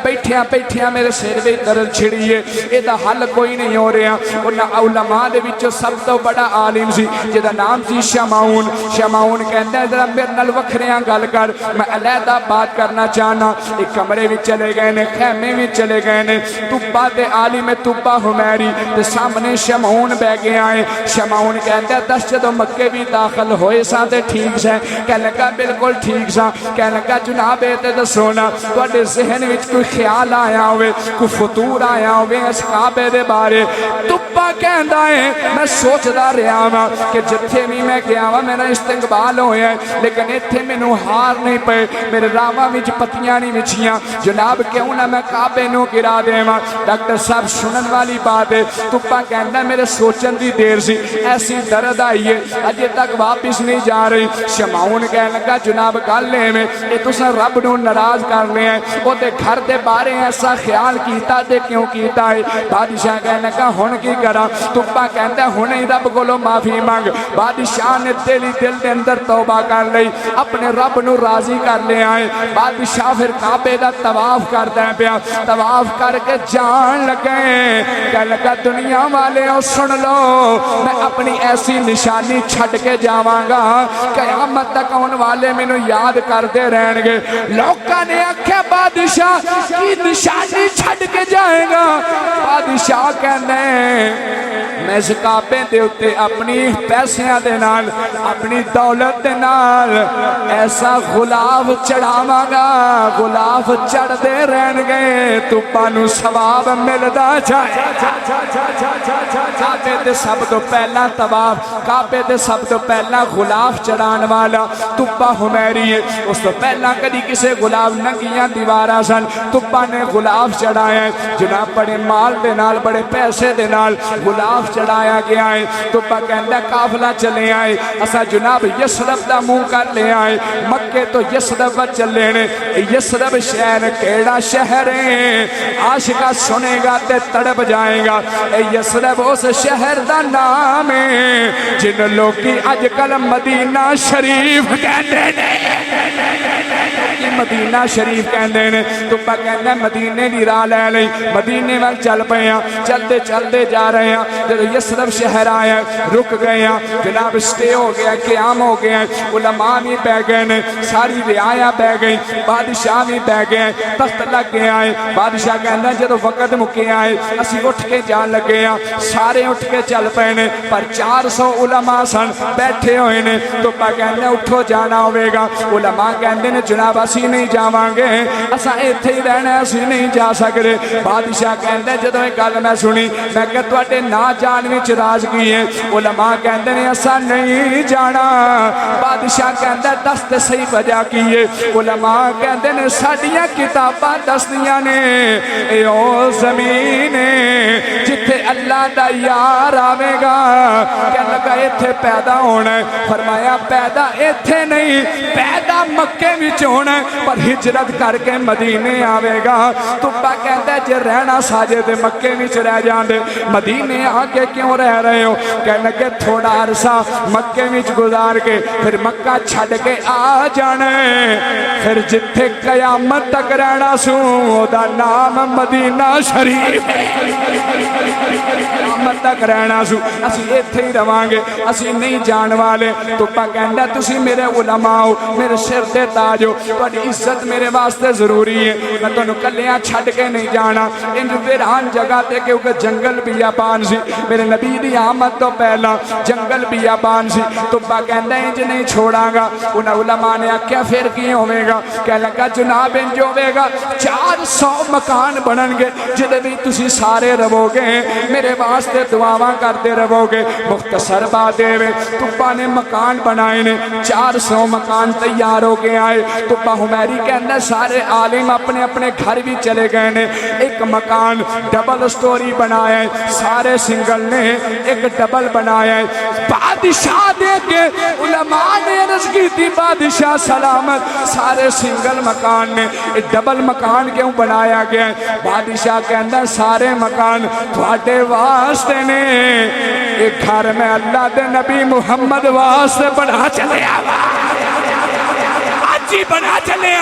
S2: بیٹھیا میرے سر وچ درد چھڑی ہے، ایدا حل کوئی نہیں ہو رہا۔ انہاں علماء دے وچ سب تو بڑا عالم سی جدا نام سی شمعون کہندا ذرا میرے نال وکھریاں گل کر، میں علیحدہ بات کرنا چاہنا۔ ایک کمرے وچ چلے گئے نے، خیمے وچ چلے گئے نے، تبا تے عالم تبا حمیری تے سامنے شمعون بہ گیا ہے۔ شمعون کہندا دس جدوں مکے بھی داخل ہوئے سا تے ٹھیک سے، کہنے لگا بالکل ٹھیک سا، کہنے لگا جناب تے دسو نا تواڈے ذہن وچ کوئی خیال آیا ہوئے، کوئی فطور آیا ہوئے اس کعبے دے بارے؟ تبا کہندا ہے میں سوچدا رہیا ہاں کہ جتھے بھی میں گیا وا میرا استقبال ہویا ہے لیکن ایتھے مینوں ہار نہیں پے میرے راواں وچ پتیاں نہیں وچھیاں جناب کیوں نہ میں کعبے نو گرا دیواں ڈاکٹر صاحب سنن والی بات ہے تپا کہندا میرے سوچن دی دیر سی ایسی درد آئی ہے اجے تک واپس نہیں جا رہی شمعون کہنے لگا جناب گل میں اے تساں رب نو ناراض کر لیا ہے او تے گھر دے بارے ایسا خیال کیتا تے کیوں کیتا ہے بادشاہ کہنے لگا ہن کی کراں تپا کہندا ہن ہی رب کولوں معافی مانگ بادشاہ نے دل دے اندر توبہ کر لئی اپنے رب نو راضی کر لیا ہے بادشاہ پھر کعبے دا طواف کردا پیا طواف کر کے جان لگے کہ لگا دنیا والے او سن لو میں اپنی ایسی نشانی چھڑ کے جاواں گا قیامت تک آن والے میں یاد کرتے رہن گے لوکاں نے آکھیا بادشاہ کی نشانی چھڑ کے جائے گا بادشاہ کہنے میں اس کعبے دے اتے اپنی پیسیاں دے نال اپنی دولت دے نال ایسا غلاف چڑھاواں گا غلاف چڑھ دے رہن گے تو پانو ثواب ملدا جائے کعبے دے سب تو پہلا طواف کعبے دے سب تو پہلا غلاف چڑھان والا تپا حمیری ہے اس تو پہلا کدی کسے غلاف ننگیاں دیوارا سن تپا نے غلاف چڑھایا ہے جناب بڑے مال دے نال بڑے پیسے دے نال غلاف چڑھایا گیا ہے تپا کہندا قافلہ چلے آئے اسا جناب یسرب دا منہ کر لے آئے مکے تو یسرب چلے نے یسرب شہر کیڑا شہر ہے عاشقہ سنے گا تے تڑپ جائے گا یسرب اس شہر دا نام ہے جن لوگ کی اج کل مدینہ شریف کہندے نے مدینہ شریف کہندے نے تو پا کہندے مدینے دی راہ لے لئی مدینے وال چل پے ہیں چلتے چلتے جا رہے ہیں جب یسرب شہر آیا رک گئے ہیں جناب سٹے ہو گیا قیام ہو گیا علماء بھی بہ گئے نے ساری رعایا بہ گئی بادشاہ بھی بہ گئے تخت لگ گیا ہے بادشاہ کہندا جدوں وقت مکے آئے اسی اٹھ کے جان لگے ہیں سارے اٹھ کے چل پے نے پر 400 علماء سن بیٹھے ہوئے نے تو پا کہندے اٹھو جانا ہوئے گا علماء کہندے نے جناب اسی نہیں جاواں گے اساں ایتھے ہی رہنا اسی نہیں جا سکدے بادشاہ کہندے جدوں یہ گل میں سنی میں کہ تواڈے نا جان وچ راز کی ہے علماء کہندے نے اساں نہیں جانا بادشاہ کہندا دس تے صحیح وجہ کی ہے علماء کہندے نے ساڈیاں کتاباں دسدیاں نے اے او زمین ہے جتھے اللہ دا یار آوے گا کہنے لگا ایتھے پیدا ہونا ہے فرمایا پیدا ایتھے نہیں پیدا مکے وچ ہونا ہے پر ہجرت کر کے مدینے آوے گا تو پا کہندا ہے جے رہنا ساجے دے مکے وچ رہ جاندے مدینے آ کے کیوں رہ رہے ہو کہنے لگے تھوڑا عرصہ مکے وچ گزار کے پھر مکہ چھڈ کے آ جانا ہے پھر جتھے قیامت تک رہنا سو دا نام مدینہ شریف ہے قیامت تک رہنا سو اسی ایتھے ہی رواں گے اسی نہیں جان والے تو پا کہندا تسی میرے علماء ہو میرے سر تے تاج ہو تہاڈی عزت میرے واسطے ضروری ہے میں تانوں کلیاں چھڈ کے نہیں جانا انج ویران جگہ تے کیونکہ جنگل بیابان سی میرے نبی دی آمد تو پہلا جنگل بیابان سی تو پا کہندا انج نہیں چھوڑاں گا انہاں علماء نے آکھیا پھر کی ہوے گا کہنے لگا جناب انج ہوے گا 400 مکان بنن گے جدے وچ تسی سارے رہو گے میرے واسطے دعاواں کرتے رہو گے مختصر بات ہے تپا نے مکان بنائے نے 400 مکان تیار ہو گئے آئے تپا حمیری کہنا سارے عالم اپنے اپنے گھر بھی چلے گئے نے ایک مکان ڈبل سٹوری بنایا ہے سارے سنگل نے ایک ڈبل بنایا ہے بادشاہ دے کے علماء نے عرض کی تھی بادشاہ سلامت سارے سنگل مکان نے ڈبل مکان کیوں بنایا گیا ہے بادشاہ کے اندر سارے مکان تھوڑے واسطے نے ایک گھر میں اللہ دے نبی محمد واسطے بنا چلے آوا بنا چلے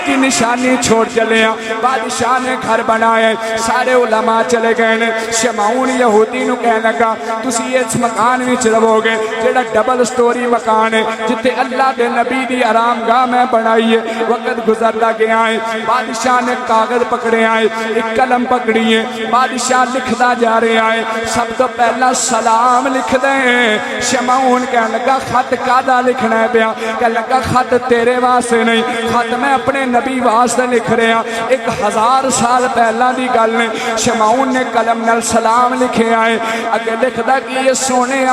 S2: کی نشانی چھوڑ چلے بادشاہ نے گھر بنایا سارے علماء چلے گئے نے شمعون یہودی نو کہنے لگا تسی اس مکان وچ رہو گے جڑا ڈبل سٹوری مکان ہے جتے اللہ دے نبی دی آرام گاہ میں بنائی ہے وقت گزرتا گیا ہے بادشاہ نے کاغذ پکڑے آئے ایک قلم پکڑی ہے بادشاہ لکھدا جا رہے آئے سب تو پہلا سلام لکھ دیں شمعون کہنے لگا خط کادا لکھنا ہے پیا کہنے لگا خط تیرے واسطے نہیں، خط میں اپنے نبی واسطے لکھ رہا۔ 1000 سال پہلا دی گل نے شمعون نے قلم نال سلام لکھے آئے، اگر لکھدا کہ یہ سونے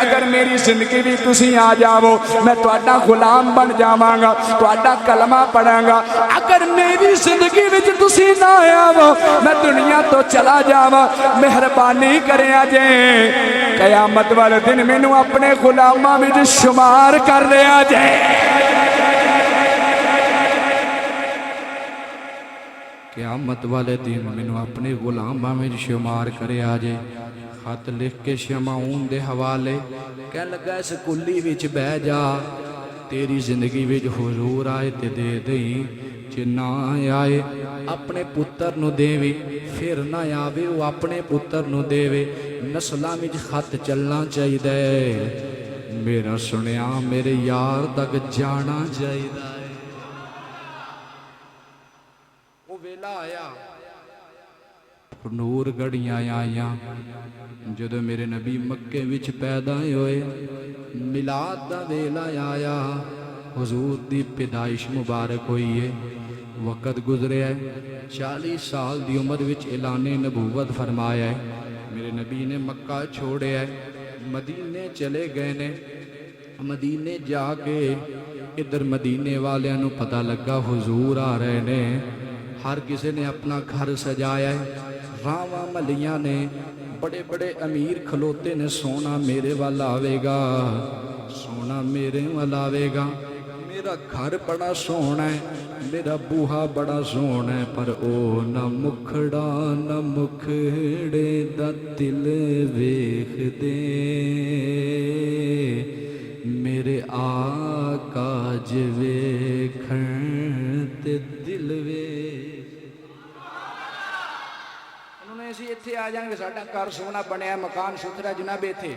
S2: اگر میری زندگی بھی تسی آ جاؤ میں تہاڈا غلام بن جاواں گا، تہاڈا کلمہ پڑھاں گا۔ اگر میری زندگی وچ تسی نہ آؤ میں دنیا تو چلا جاواں، مہربانی کریا جے قیامت والے دن مینوں اپنے غلاماں وچ شمار کر لیا جے۔
S1: قیامت والے دن مینوں اپنے غلاماں وچ شمار کریا جے۔ خط لکھ کے شمعون دے حوالے کہن لگا اس کلی وچ بہ جا، تیری زندگی وچ حضور آئے تے دے دئی، جے نہ آئے اپنے پتر نو دیوی، پھر نہ آوے وہ اپنے پتر نو دیوے۔ نسلاں وچ خط چلنا چاہیدا ہے، میرا سنیا میرے یار تک جانا چاہیدا ہے۔ وہ ویلا آیا، نور گھڑیاں آئیاں، جدو میرے نبی مکے وچ پیدا ہوئے، میلاد دا ویلا آیا، حضور دی پیدائش مبارک ہوئی ہے۔ وقت گزرے ہے، 40 سال دی عمر وچ اعلان نبوت فرمایا ہے۔ میرے نبی نے مکہ چھوڑے ہے، مدینے چلے گئے نے۔ مدینے جا کے ادھر مدینے والیاں نو پتہ لگا حضور آ رہے نے، ہر کسی نے اپنا گھر سجایا ہے، راواں ملیاں نے، بڑے بڑے امیر کھلوتے نے، سونا میرے والا آوے گا، سونا میرے والا آوے گا، میرا گھر بڑا سونا ہے، میرا بوہا بڑا سونا ہے، پر او نہ مکھڑا نہ مکھڑے دا دل ویکھ دے، میرے آقا جے ویکھن تے دل ویکھ۔ اسی اتھے آ جائیں گے ساڈا گھر سونا بنیا مکان ستھرا جناب اتھے،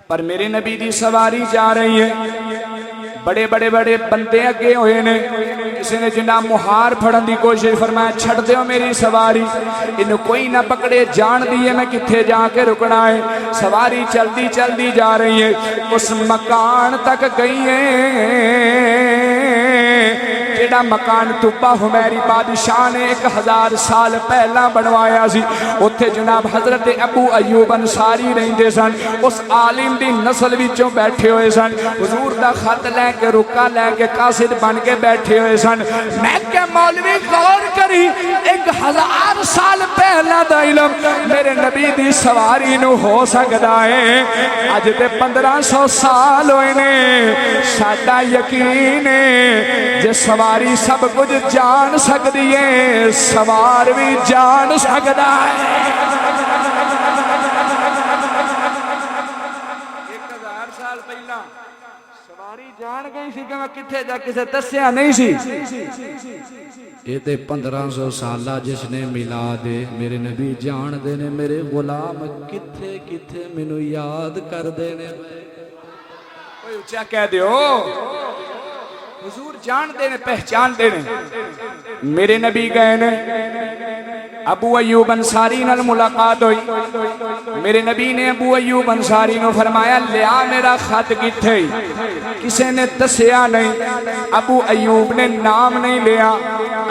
S2: پر میرے نبی دی سواری جا رہی ہے، بڑے بڑے بڑے بندے اگے ہوئے نے، کسی نے جناب مہار پھڑن دی کوشش، فرمایا چھڑ دیو میری سواری، انہوں کوئی نہ پکڑے، جان دیئے میں کتھے جا کے رکنا ہے۔ سواری چلدی چلدی جا رہی ہے، اس مکان تک گئی ہے جیڑا مکان توبہ حمیری بادشاہ نے 1000 سال پہلا بنوایا سی۔ اتھے جناب حضرت ابو ایوب انصاری رہندے سن، اس عالم دی نسل وچوں بیٹھے ہوئے سن، حضور دا خط لے کے رکا لے کے قاصد بن کے بیٹھے ہوئے سن۔ میں کہ مولوی غور کری، 1000 سال پہلا دا علم میرے نبی دی سواری نو ہو سکدا ہے، اج تے 1500 سال ہوئے نے، ساڈا یقین ہے جے سواری سب کچھ جان سکتی ہے، سوار بھی جان سکتا ہے۔
S1: 1000 سال پہلا سواری جان گئی سی کہ میں کتھے جا کسے دسیا نہیں سی۔ یہ تے 1500 سالہ جس نے ملا دے، میرے نبی جان دے نے، میرے غلام کتھے کتھے مینوں یاد کر دے نے۔
S2: کوئی اچھا کہہ دیو، حضور جان دے نے، پہچان دے نے۔ میرے نبی گئے نے، ابو ایوب انصاری نال ملاقات ہوئی، میرے نبی نے ابو ایوب انصاری نو فرمایا لیا میرا خط کتھے، کسے نے دسیا نہیں، ابو ایوب نے نام نہیں لیا،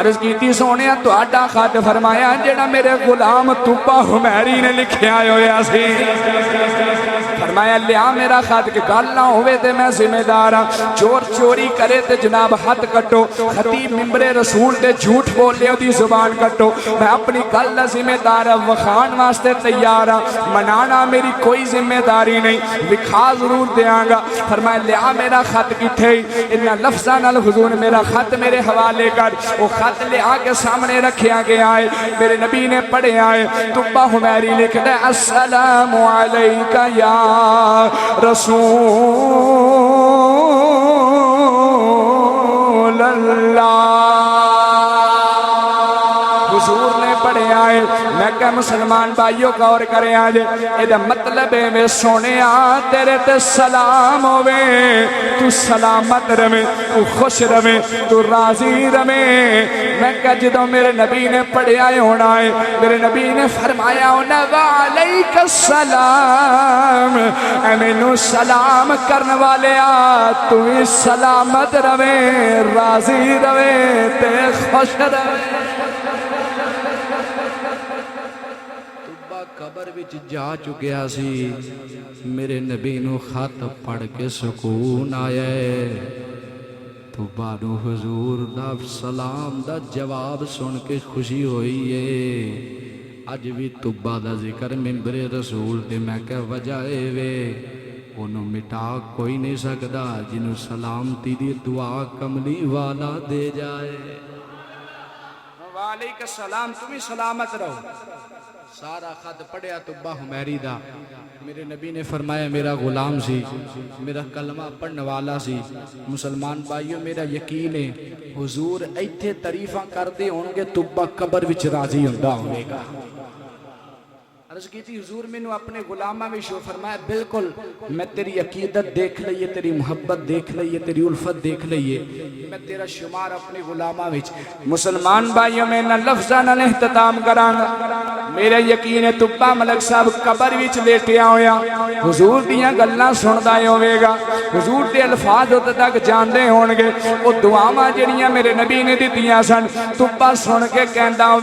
S2: عرض کیتی سونیا تہاڈا خط، فرمایا جڑا میرے غلام توبہ حمیری نے لکھیا ہویا سی، فرمایا لیا میرا خط، کہ گل نہ ہوئے تے میں ذمہ دار ہاں، چور چوری کرے تے جناب ہاتھ کٹو، خطیب ممبر رسول تے جھوٹ بول لے دی زبان کٹو، میں اپنی گل دا ذمہ دار ہاں، وخان واسطے تیار ہاں، منانا میری کوئی ذمہ داری نہیں، وکھا ضرور دیاں گا۔ فرمایا لیا میرا خط کتھے، انہاں لفظاں نال حضور میرا خط میرے حوالے کر، وہ خط لے آ کے سامنے رکھیا گیا ہے، میرے نبی نے پڑھیا ہے، توبہ حمیری لکھ دے السلام علیکہ یا رسول اللہ، حضور نے پڑھے آئے میں کہ مسلمان بھائیو غور کرے آج یہ مطلب ہے میں سونے تیرے تے سلام ہوئے تو سلامت رہے تو خوش رہے تو راضی رہے میں کہ جدو میرے نبی نے پڑھیا ہونا ہے میرے نبی نے فرمایا ہونا وعلیک السلام اے مینوں سلام کرنے والے تو ہی سلامت رہے راضی رہے تے خوش رہے
S1: تبا قبر وچ جا چکیا سی میرے نبی نو خط پڑھ کے سکون آیا ہے تبا نو حضور دا سلام دا جواب سن کے خوشی ہوئی ہے اج بھی تبا دا ذکر منبر رسول تے میں کہ وجہ وے انہوں مٹا کوئی نہیں سکدا جنہوں سلامتی دی دعا کملی والا دے جائے
S2: وعلیک السلام تمہیں سلامت رہو
S1: سارا خط پڑھیا تبا حمیری دا میرے نبی نے فرمایا میرا غلام سی میرا کلمہ پڑھنے والا سی مسلمان بھائیوں میرا یقین ہے حضور ایتھے تعریفاں کر دے ہوں گے تبا قبر وچ راضی ہوندا ہوئے گا عرض کی تھی حضور میں نے اپنے غلامہ میں شو فرمایا بالکل میں تیری عقیدت دیکھ لئیے تیری محبت دیکھ لئیے تیری الفت دیکھ لئیے میں تیرا شمار اپنے غلامہ میں
S2: مسلمان بھائیوں میں نہ لفظہ نہ احتتام کرانگا میرا یقین ہے تبا ملک صاحب قبر وچ لیٹیا ہویا حضور دیاں گلنا سندائے ہوئے گا حضور دے الفاظ ہوتے تک جاندے ہونگے وہ دعاواں جڑیاں میرے نبی نے دیتیاں سن تبا سن کے کہندا